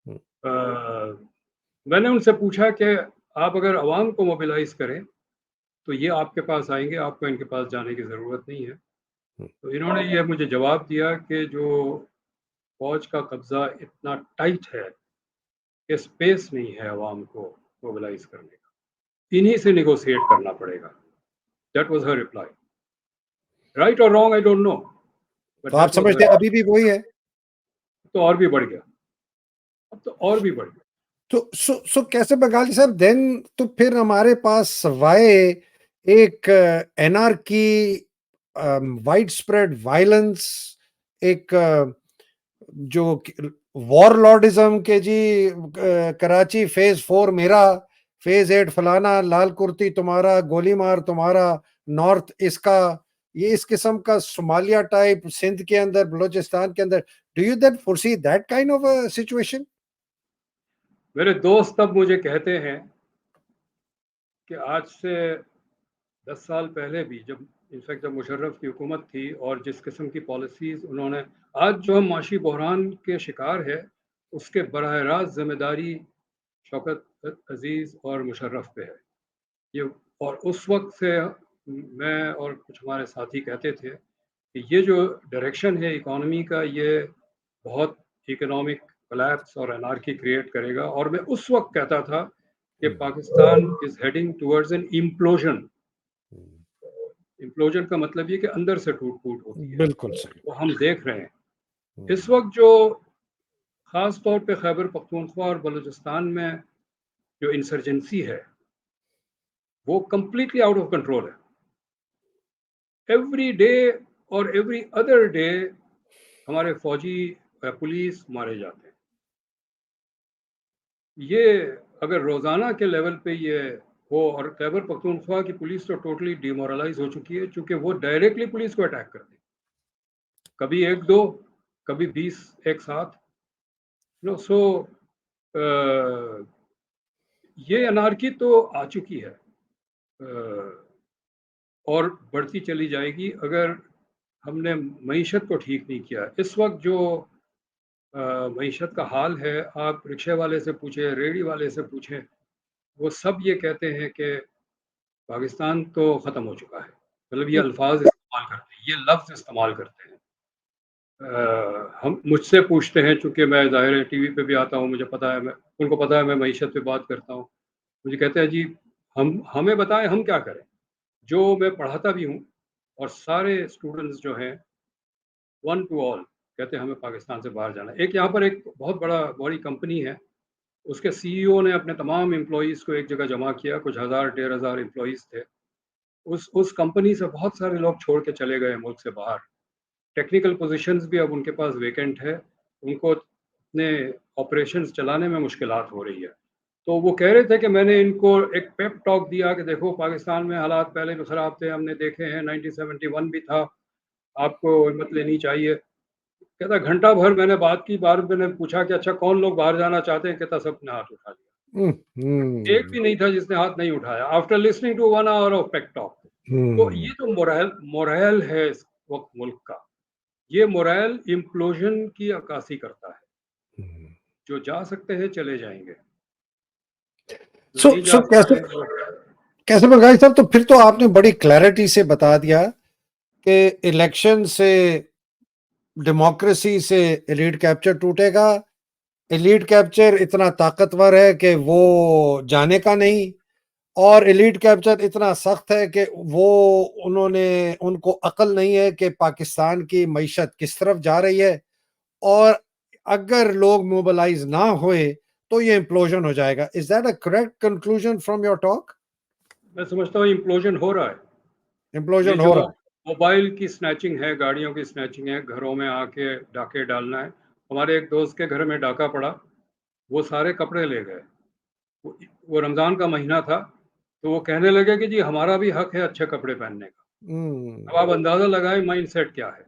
Hmm, uh, मैंने उनसे पूछा कि आप अगर अवाम को मोबिलाइज़ करें, तो ये आपके पास आएँगे, आपको इनके पास जाने की ज़रूरत नहीं है। हुँ। तो इन्होंने ये मुझे जवाब दिया कि जो फ़ौज का कब्ज़ा इतना टाइट है कि स्पेस नहीं है अवाम को मोबिलाइज़ करने का। इन्हीं से नेगोशिएट करना पड़ेगा। That was her reply. Right और wrong I don't know, but तो आप दैट वाज़ समझते हैं हर। अभी भी वही है? तो और भी बढ़ गया, अब तो और भी बढ़ गया। तो कैसे बंगाली साहब देन तो फिर हमारे पास सवाए एक एनार्की वाइड स्प्रेड वायलेंस एक जो वॉरलॉर्डिज्म के जी कराची फेज 4 मेरा फेज 8 फलाना लाल कुर्ती तुम्हारा गोली मार तुम्हारा नॉर्थ इसका ये इस किस्म का सोमालिया टाइप सिंध के अंदर बलूचिस्तान के अंदर do you that foresee that kind of a situation? मेरे दोस्त अब मुझे कहते हैं कि आज से 10 साल पहले भी, जब इनफैक्ट जब मुशर्रफ की हुकूमत थी और जिस किस्म की पॉलिसीज़ उन्होंने, आज जो हम माशी बहरान के शिकार है, उसके बराह रास्त ज़िम्मेदारी शौकत अज़ीज़ और मुशर्रफ पे है। ये और उस वक़्त से मैं और कुछ हमारे साथी कहते थे कि ये जो डायरेक्शन है इकॉनमी का, ये बहुत इकोनॉमिक कोलैप्स और एनार्की क्रिएट करेगा। और मैं उस वक़्त कहता था कि Pakistan is heading towards an implosion. Implosion का मतलब ये कि अंदर से टूट-फूट होती है, बिल्कुल सही। वो हम देख रहे हैं। इस हुँ, वक़्त जो ख़ास तौर पे खैबर पख्तूनख्वा और बलूचिस्तान में जो इंसर्जेंसी है, वो कंप्लीटली आउट ऑफ कंट्रोल है। एवरी डे और एवरी अदर डे हमारे फौजी पुलिस मारे जाते हैं। ये अगर रोज़ाना के लेवल पे ये हो, और खैबर पख्तूनख्वा की पुलिस तो टोटली डिमोरलाइज़ हो चुकी है, चूँकि वो डायरेक्टली पुलिस को अटैक करती है। कभी 1-2, कभी 20 एक साथ। नो सो ये अनार्की तो आ चुकी है, और बढ़ती चली जाएगी अगर हमने मईशत को ठीक नहीं किया। इस वक्त जो मईशत का हाल है, आप रिक्शे वाले से पूछें, रेहड़ी वाले से पूछें, वो सब ये कहते हैं कि पाकिस्तान तो ख़त्म हो चुका है। मतलब ये अल्फाज इस्तेमाल करते हैं, ये लफ्ज़ इस्तेमाल करते हैं। हम मुझसे पूछते हैं, चूँकि मैं ज़ाहिर है टीवी पे भी आता हूँ, मुझे पता है, मैं उनको पता है मैं मईशत पे बात करता हूँ। मुझे कहते हैं जी हमें बताएं हम क्या करें। जो मैं पढ़ाता भी हूँ और सारे स्टूडेंट्स जो हैं वन टू ऑल कहते हैं हमें पाकिस्तान से बाहर जाना है। एक यहाँ पर एक बहुत बड़ी कंपनी है, उसके सीईओ ने अपने तमाम एम्प्लॉइज़ को एक जगह जमा किया, कुछ हज़ार 1,500 एम्प्लॉइज़ थे। उस कंपनी से बहुत सारे लोग छोड़ के चले गए मुल्क से बाहर। टेक्निकल पोजीशंस भी अब उनके पास वैकेंट है, उनको अपने ऑपरेशंस चलाने में मुश्किलात हो रही है। तो वो कह रहे थे कि मैंने इनको एक पेप टॉक दिया कि देखो पाकिस्तान में हालात पहले भी ख़राब थे, हमने देखे हैं, 1971 भी था, आपको हिम्मत लेनी चाहिए। कहता घंटा भर मैंने बात की, बार मैंने पूछा कि अच्छा कौन लोग बाहर जाना चाहते हैं? कहता सबने हाथ उठा लिया। एक भी नहीं था जिसने हाथ नहीं उठाया after listening to 1 hour of pep talk. तो ये जो मोरल है इस वक्त मुल्क का, ये मोरल इम्प्लोजन की अक्कासी करता है। जो जा सकते हैं चले जाएंगे, जो सो नहीं सो जा कैसे सकते हैं वो कैसे बंगाली साहब, तो फिर तो आपने बड़ी क्लैरिटी से बता दिया कि इलेक्शन से, डेमोक्रेसी से एलीट कैप्चर टूटेगा। एलीट कैप्चर इतना ताकतवर है कि वो जाने का नहीं, और एलीट कैप्चर इतना सख्त है कि वो उनको अकल नहीं है कि पाकिस्तान की मईशत किस तरफ जा रही है, और अगर लोग मोबिलाइज ना हुए तो ये इम्प्लोजन हो जाएगा। Is that a correct conclusion from your talk? मैं समझता हूँ इम्प्लोजन हो रहा है। ये इम्प्लोजन जो हो रहा मोबाइल की स्नैचिंग है, गाड़ियों की स्नैचिंग है, घरों में आके डाके डालना है। हमारे एक दोस्त के घर में डाका पड़ा, वो सारे कपड़े ले गए। वो रमज़ान का महीना था, तो वो कहने लगे कि जी हमारा भी हक है अच्छे कपड़े पहनने का। है। अब आप अंदाज़ा लगाएं माइंडसेट क्या है।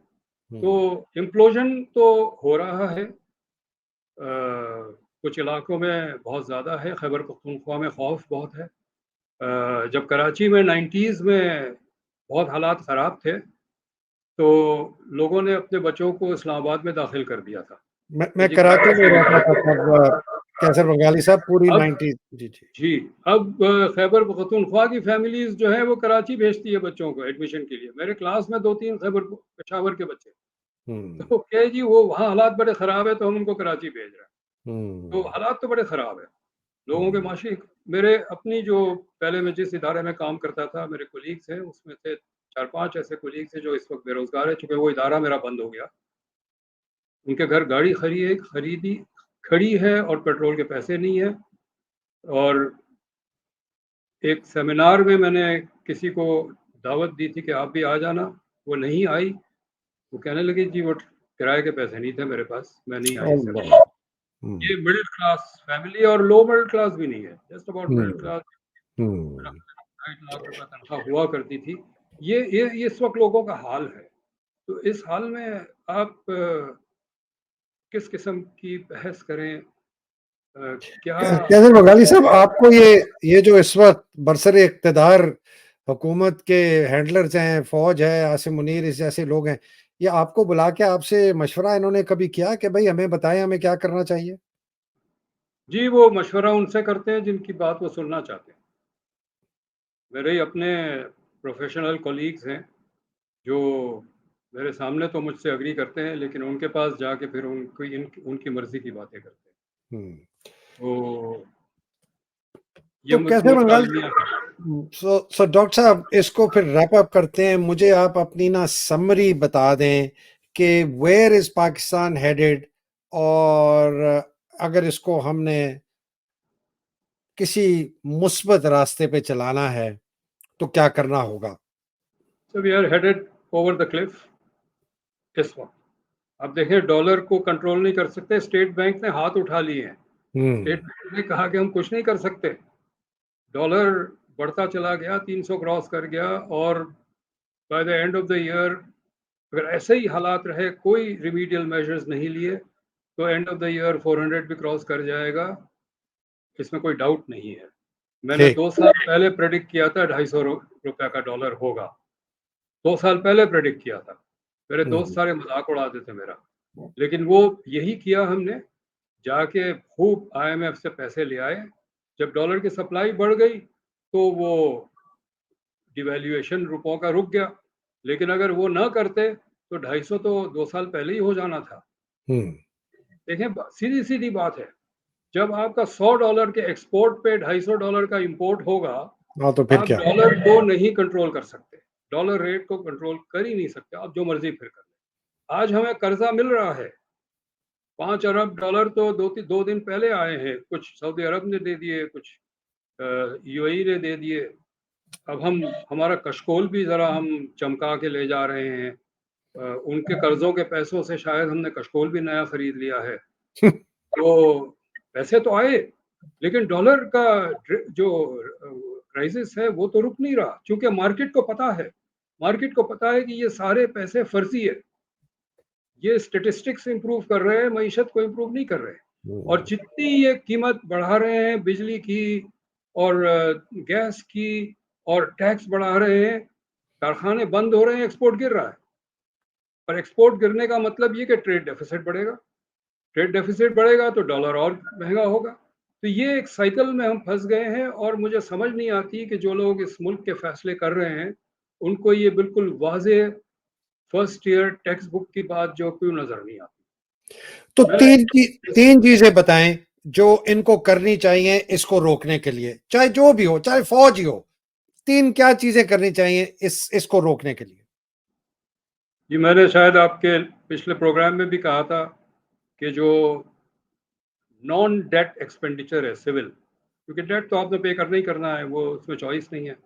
तो हम्म। इम्प्लोजन तो हो रहा है। कुछ इलाकों में बहुत ज़्यादा है, खैबर पख्तूनख्वा में खौफ बहुत है। जब कराची में 90s में बहुत हालात ख़राब थे, तो लोगों ने अपने बच्चों को इस्लामाबाद में दाखिल कर दिया था कि मैं जी कराची में रहता था तब, कैसर हाँ, बंगाली साहब, पूरी अब 90। जी जी। जी, अब खैबर पख्तूनख्वा की फैमिलीज़ जो है वो कराची भेजती है बच्चों को एडमिशन के लिए। मेरे क्लास में 2-3 खैबर पेशावर के बच्चे, हम्म। तो कहे जी वो वहाँ हालात बड़े ख़राब है तो हम उनको कराची भेज रहे हैं। तो हम्म। हालात तो बड़े ख़राब है। लोगों के हम्म। माशी मेरे अपनी जो पहले मैं जिस इदारे में काम करता था, मेरे कोलीग्स हैं, उसमें से 4-5 ऐसे कोलीग्स हैं जो इस वक्त बेरोज़गार है, चूँकि वो इदारा मेरा बंद हो गया। उनके घर गाड़ी खड़ी है और पेट्रोल के पैसे नहीं है। और एक सेमिनार में मैंने किसी को दावत दी थी कि आप भी आ जाना, वो नहीं आई। वो कहने लगी जी वो किराए के पैसे नहीं थे मेरे पास, मैं नहीं आई अल्लाह। सेमिनार। हम्म। ये मिडिल क्लास फैमिली और लो मिडिल क्लास भी नहीं है, just about middle hmm. Class. Hmm. 2.5 lakh रुपए तनख्वाह हुआ करती थी। ये इस वक्त लोगों का हाल है। तो इस हाल में आप किस किस्म की बहस करें, क्या कैसर बंगाली साहब, आपको ये जो इस वक्त बरसरे इक्तदार हुकूमत के हैंडलर्स हैं, फौज है, आसिम मुनीर इस जैसे लोग हैं, ये आपको बुला के आपसे मशवरा इन्होंने कभी किया कि भाई हमें बताएं हमें क्या करना चाहिए? जी, वो मशवरा उनसे करते हैं जिनकी बात वो सुनना चाहते हैं। मेरे ही अपने प्रोफेशनल कॉलीग्स हैं जो मेरे सामने तो मुझसे एग्री करते हैं, लेकिन उनके पास जाके फिर उनकी मर्ज़ी की बातें करते हैं। हम्म। तो ये तो कैसर मुल्क का बंगाली, अलमिया है। सो डॉक्टर साहब, इसको फिर रैप अप करते हैं। मुझे आप अपनी ना समरी बता दें कि वेयर इज पाकिस्तान हेडेड, और अगर इसको हमने किसी मुस्बत रास्ते पे चलाना है तो क्या करना होगा? So we are headed over the cliff इस वक्त। अब देखिए डॉलर को कंट्रोल नहीं कर सकते, स्टेट बैंक ने हाथ उठा लिए हैं। हम्म। स्टेट बैंक ने कहा कि हम कुछ नहीं कर सकते। डॉलर बढ़ता चला गया, 300 क्रॉस कर गया, और by the end of the year अगर ऐसे ही हालात रहे, कोई रिमीडियल मेजर्स नहीं लिए, तो एंड ऑफ द ईयर 400 भी क्रॉस कर जाएगा, इसमें कोई डाउट नहीं है। मैंने ठीक। 2 साल पहले प्रेडिक्ट किया था 250 रुपये का डॉलर होगा। 2 साल पहले प्रेडिक्ट किया था। मेरे दोस्त सारे मजाक उड़ाते थे मेरा, लेकिन वो यही किया हमने, जाके खूब IMF से पैसे ले आए। जब डॉलर की सप्लाई बढ़ गई तो वो डिवैल्यूएशन रुपयों का रुक गया, लेकिन अगर वो ना करते तो 250 तो 2 साल पहले ही हो जाना था। देखें, सीधी सीधी बात है, जब आपका $100 के एक्सपोर्ट पे $250 का इंपोर्ट होगा, हाँ, तो फिर आप क्या? डॉलर को नहीं कंट्रोल कर सकते, डॉलर रेट को कंट्रोल कर ही नहीं सकते, आप जो मर्जी फिर कर लें। आज हमें कर्जा मिल रहा है, $5 अरब तो 2 दिन पहले आए हैं, कुछ सऊदी अरब ने दे दिए, कुछ UAE ने दे दिए। अब हमारा कशकोल भी ज़रा हम चमका के ले जा रहे हैं। उनके कर्जों के पैसों से शायद हमने कशकोल भी नया खरीद लिया है। तो पैसे तो आए, लेकिन डॉलर का जो क्राइसिस है वो तो रुक नहीं रहा, क्योंकि मार्केट को पता है कि ये सारे पैसे फर्जी है, ये स्टेटिस्टिक्स इंप्रूव कर रहे हैं, मईशत को इंप्रूव नहीं कर रहे। और जितनी ये कीमत बढ़ा रहे हैं बिजली की और गैस की और टैक्स बढ़ा रहे हैं, कारखाने बंद हो रहे हैं, एक्सपोर्ट गिर रहा है। पर एक्सपोर्ट गिरने का मतलब ये कि ट्रेड डेफिसिट बढ़ेगा, ट्रेड डेफिसिट बढ़ेगा तो डॉलर और महंगा होगा। तो ये एक साइकिल में हम फंस गए हैं, और मुझे समझ नहीं आती कि जो लोग इस मुल्क के फैसले कर रहे हैं उनको ये बिल्कुल वाज़ेह फर्स्ट ईयर टेक्स्ट बुक की बात जो क्यों नजर नहीं आती। तो मैं तीन चीजें बताएं जो इनको करनी चाहिए इसको रोकने के लिए, चाहे जो भी हो, चाहे फौज ही हो। तीन क्या चीजें करनी चाहिए इसको रोकने के लिए? ये मैंने शायद आपके पिछले प्रोग्राम में भी कहा था कि जो नॉन डेट एक्सपेंडिचर है सिविल, क्योंकि डेट तो आपने पे करना ही करना है, वो उसमें चॉइस नहीं है,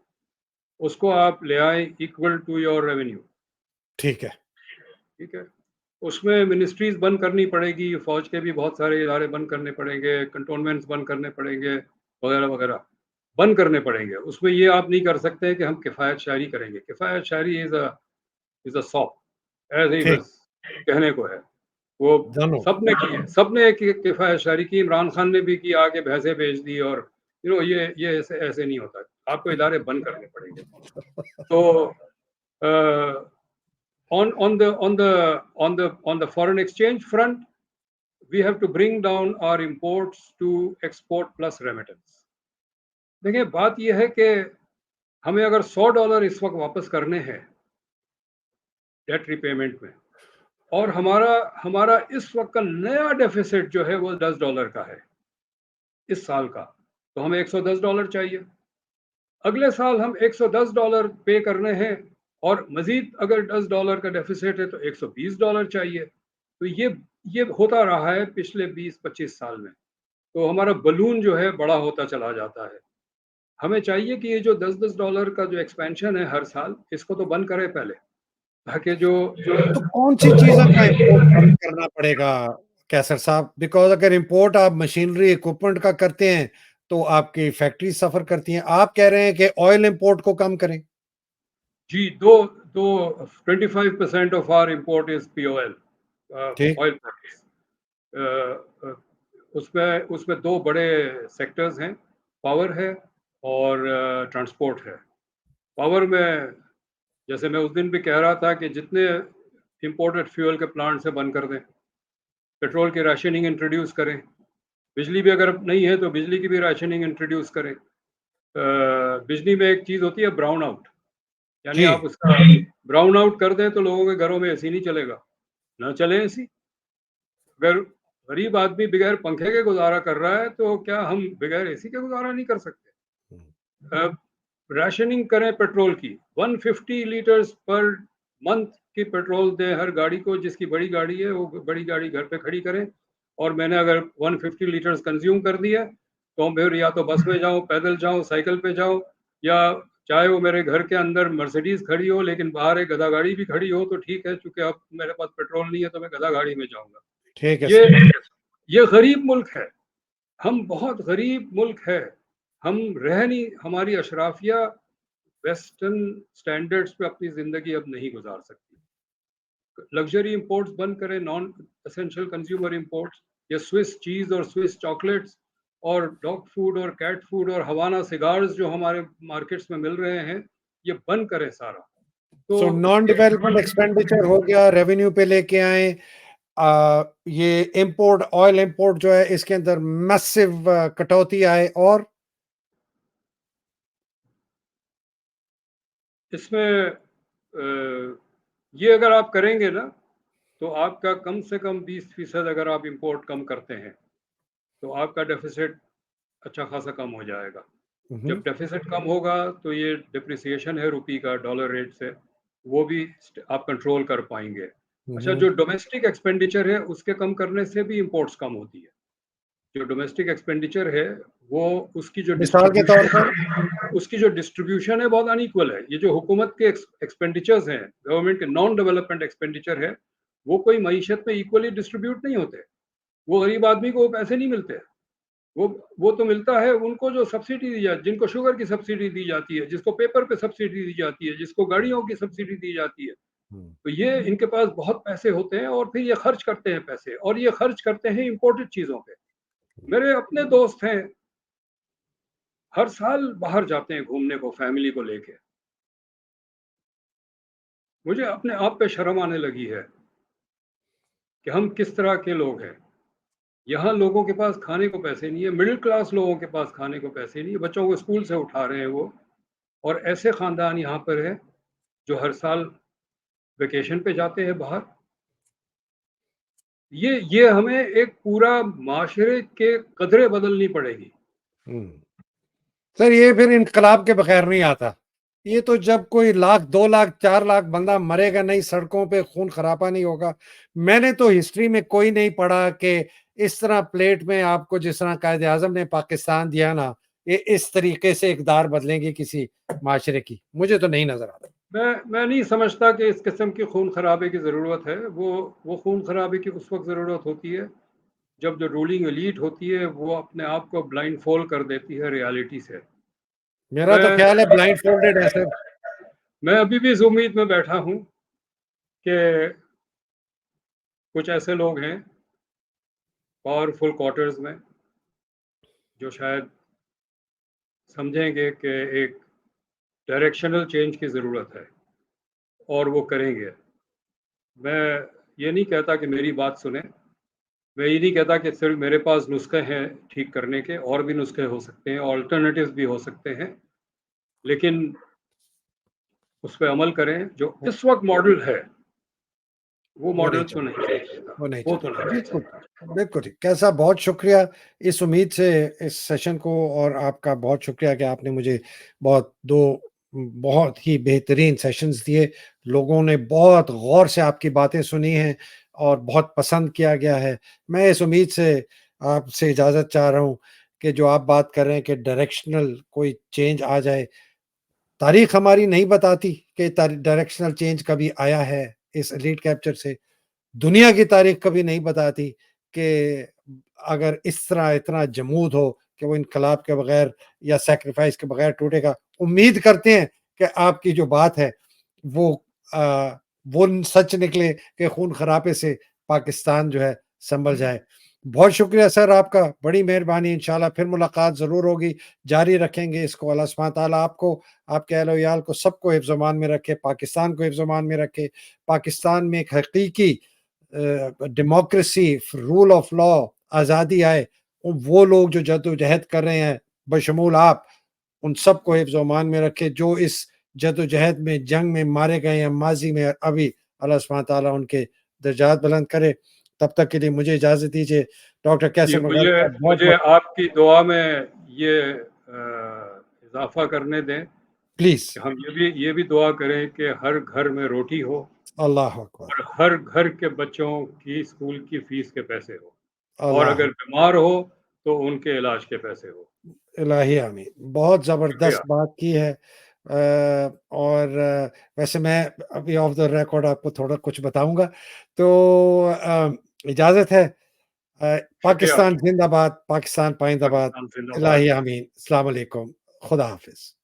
उसको आप ले आए इक्वल टू योर रेवेन्यू। ठीक है। ठीक है, उसमें मिनिस्ट्रीज बंद करनी पड़ेगी, फौज के भी बहुत सारे इदारे बंद करने पड़ेंगे, कंटोनमेंट्स बंद करने पड़ेंगे, वगैरह वगैरह बंद करने पड़ेंगे। उसमें ये आप नहीं कर सकते कि हम किफ़ायत शायरी करेंगे। किफ़ायत शायरी is a sop, as he ठीक। बस कहने को है। वो जानो। सबने की है, सबने किफ़ायत शायरी की, इमरान खान ने भी की, आगे भैंसे बेच दी। और ये ऐसे नहीं होता, आपको इदारे बंद करने पड़ेंगे। तो on the foreign exchange front, we have to bring down our imports to export plus remittance. देखिए, बात यह है कि हमें अगर $100 इस वक्त वापस करने हैं डेट रिपेमेंट में, और हमारा इस वक्त का नया डेफिसिट जो है वो $10 का है इस साल का, तो हमें $110 चाहिए। अगले साल हम $110 पे करने हैं, और मजीद अगर $10 का डेफिसिट है तो $120 चाहिए। तो ये होता रहा है पिछले 20-25 साल में। तो हमारा बलून जो है बड़ा होता चला जाता है। हमें चाहिए कि ये जो $10 का जो एक्सपेंशन है हर साल, इसको तो बंद करें पहले, ताकि जो जो तो कौन सी चीजों का इंपोर्ट बंद करना पड़ेगा कैसर साहब? बिकॉज अगर इंपोर्ट आप मशीनरी इक्विपमेंट का करते हैं तो आपकी फैक्ट्री सफर करती हैं। आप कह रहे हैं कि ऑयल इंपोर्ट को कम करें। जी, दो दो 25% of our import is POL, ठीक। Oil products. उसमें दो बड़े सेक्टर्स हैं, पावर है और ट्रांसपोर्ट है। पावर में, जैसे मैं उस दिन भी कह रहा था कि जितने इंपोर्टेड फ्यूल के प्लांट से बंद कर दें, पेट्रोल की राशनिंग इंट्रोड्यूस करें, बिजली भी अगर नहीं है तो बिजली की भी राशनिंग इंट्रोड्यूस करें। बिजली में एक चीज़ होती है ब्राउन आउट, यानी जी। आप उसका ब्राउन आउट कर दें तो लोगों के घरों में AC नहीं चलेगा, ना चले AC। अगर गरीब आदमी बगैर पंखे के गुजारा कर रहा है तो क्या हम बगैर AC के गुजारा नहीं कर सकते? राशनिंग करें पेट्रोल की, 150 लीटर्स पर मंथ की पेट्रोल दें हर गाड़ी को, जिसकी बड़ी गाड़ी है वो बड़ी गाड़ी घर पे खड़ी करें। और मैंने अगर 150 लीटर्स कंज्यूम कर दिया तो फिर या तो बस में जाऊं, पैदल जाऊं, साइकिल पे जाऊं, या चाहे वो मेरे घर के अंदर मर्सिडीज खड़ी हो लेकिन बाहर एक गधा गाड़ी भी खड़ी हो तो ठीक है, क्योंकि अब मेरे पास पेट्रोल नहीं है तो मैं गधा गाड़ी में जाऊंगा। ठीक है ये सर। ये गरीब मुल्क है, हम बहुत गरीब मुल्क है। हम रह नहीं, हमारी अशराफिया वेस्टर्न स्टैंडर्ड्स पे अपनी ज़िंदगी अब नहीं गुजार सकती। लग्जरी इंपोर्ट्स बंद करें, नॉन एसेंशियल कंज्यूमर इंपोर्ट्स, या स्विस चीज़ और स्विस चॉकलेट्स और डॉग फूड और कैट फूड और हवाना सिगार्स जो हमारे मार्केट्स में मिल रहे हैं, ये बंद करें सारा। तो सो नॉन डेवलपमेंट एक्सपेंडिचर हो गया, रेवेन्यू पे लेके आए। ये इंपोर्ट, ऑयल इंपोर्ट जो है इसके अंदर मैसिव कटौती आए। और इसमें ये अगर आप करेंगे ना, तो आपका कम से कम 20% अगर आप इंपोर्ट कम करते हैं, तो आपका डेफिसिट अच्छा खासा कम हो जाएगा। हम्म, जब डेफिसिट कम होगा, तो ये डिप्रिसिएशन है रुपये का डॉलर रेट से, वो भी आप कंट्रोल कर पाएंगे। अच्छा, हम्म, जो डोमेस्टिक एक्सपेंडिचर है उसके कम करने से भी इंपोर्ट्स कम होती है। जो डोमेस्टिक एक्सपेंडिचर है, वो उसकी जो मिसाल के तौर पर। डिस्ट्रीब्यूशन है बहुत अनइक्वल है। ये जो हुकूमत के एक्सपेंडिचर्स हैं, गवर्नमेंट के नॉन डेवलपमेंट एक्सपेंडिचर है, वो कोई मईशत में इक्वली डिस्ट्रीब्यूट नहीं होते। वो गरीब आदमी को वो पैसे नहीं मिलते। वो वो तो मिलता है उनको जो सब्सिडी दी जाती है, जिनको शुगर की सब्सिडी दी जाती है, जिसको पेपर पे सब्सिडी दी जाती है, जिसको गाड़ियों की सब्सिडी दी जाती है। हम्म, तो ये इनके पास बहुत पैसे होते हैं और फिर ये खर्च करते हैं पैसे, और ये खर्च करते हैं इंपोर्टेड चीज़ों पे। मेरे अपने दोस्त हैं, हर साल बाहर जाते हैं घूमने को फैमिली को लेके। मुझे अपने आप पे शर्म आने लगी है कि हम किस तरह के लोग हैं। यहाँ लोगों के पास खाने को पैसे नहीं है, मिडिल क्लास लोगों के पास खाने को पैसे नहीं है, बच्चों को स्कूल से उठा रहे हैं वो। और ऐसे ख़ानदान यहाँ पर है जो हर साल वेकेशन पे जाते हैं बाहर। ये हमें एक पूरा माशरे के कदरें बदलनी पड़ेगी। हम्म। सर, ये फिर इनकलाब के बगैर नहीं आता। ये तो जब कोई लाख, 2 लाख, 4 लाख बंदा मरेगा नहीं, सड़कों पे खून खराबा नहीं होगा। मैंने तो हिस्ट्री में कोई नहीं पढ़ा कि इस तरह प्लेट में आपको जिस तरह कायद आजम ने पाकिस्तान दिया ना, ये इस तरीके से इकदार बदलेंगे किसी माशरे की। मुझे तो नहीं नजर आता। मैं नहीं समझता कि इस किस्म की खून खराबे की ज़रूरत है। वो खून खराबे की उस वक्त ज़रूरत होती है जब जो रूलिंग एलीट होती है वो अपने आप को ब्लाइंड फोल्ड कर देती है रियलिटी से। मेरा तो मैं ख्याल है ब्लाइंड फोल्डेड है सर। मैं अभी भी इस उम्मीद में बैठा हूँ कि कुछ ऐसे लोग हैं पावरफुल क्वार्टर्स में जो शायद समझेंगे कि एक डायरेक्शनल चेंज की ज़रूरत है और वो करेंगे। मैं ये नहीं कहता कि मेरी बात सुने, मैं ये नहीं कहता कि सिर्फ मेरे पास नुस्खे हैं ठीक करने के, और भी नुस्खे हो सकते हैं, ऑल्टरनेटिव्स भी हो सकते हैं, लेकिन उस पे अमल करें। जो इस वक्त मॉडल है वो वो नहीं मॉडल तो चल नहीं चलेगा, वो नहीं वो चल तो नहीं बिल्कुल, चलेगा। बिल्कुल ठीक। कैसा, बहुत शुक्रिया इस उम्मीद से इस सेशन को, और आपका बहुत शुक्रिया कि आपने मुझे बहुत ही बेहतरीन सेशंस दिए। लोगों ने बहुत गौर से आपकी बातें सुनी हैं और बहुत पसंद किया गया है। मैं इस उम्मीद से आपसे इजाज़त चाह रहा हूँ कि जो आप बात कर रहे हैं कि डायरेक्शनल कोई चेंज आ जाए। तारीख हमारी नहीं बताती कि डायरेक्शनल चेंज कभी आया है इस एलीट कैप्चर से। दुनिया की तारीख कभी नहीं बताती कि अगर इस तरह इतना जमूद हो कि वो इनकलाब के बगैर या सैक्रिफाइस के बगैर टूटेगा। उम्मीद करते हैं कि आपकी जो बात है वो वो सच निकले कि खून खराबे से पाकिस्तान जो है संभल जाए। बहुत शुक्रिया सर आपका, बड़ी मेहरबानी। इंशाल्लाह फिर मुलाकात ज़रूर होगी, जारी रखेंगे इसको। अल्लाह सुब्हान ताला आपको, आपके अहल वयाल को, सबको हिफ्ज़-ओ-मान में रखे, पाकिस्तान को हिफ्ज़-ओ-मान में रखे। पाकिस्तान में एक हकीकी डेमोक्रेसी, रूल ऑफ लॉ, आज़ादी आए। वो लोग जो जद्दोजहद कर रहे हैं, बशमूल आप, उन सबको हिफ्ज़-ओ-मान में रखे। जो इस जद्दोजहद में, जंग में मारे गए हैं माज़ी में, अभी अल्लाह सुब्हान ताला उनके दर्जात बुलंद करे। तब तक के लिए मुझे इजाज़त दीजिए। डॉक्टर ये कैसर मुझे मुग़ल साहब, मुझे बहुत-बहुत आपकी दुआ में ये इजाफा करने दें प्लीज़। कि हम ये भी दुआ करें कि हर घर में रोटी हो अल्लाहु अकबर, और हर घर के बच्चों की स्कूल की फीस के पैसे हो, और अल्लाह, अगर बीमार हो तो उनके इलाज के पैसे हो। इलाही आमीन। बहुत ज़बरदस्त शुक्रिया। बात की है। और वैसे मैं अभी ऑफ द रिकॉर्ड आपको थोड़ा कुछ बताऊँगा। तो इजाज़त है। शुक्रिया। पाकिस्तान ज़िंदाबाद, पाकिस्तान पाइंदाबाद। पाकिस्तान जिंदाबाद। इलाही आमीन। अस्सलाम वालेकुम। खुदा हाफ़िज़।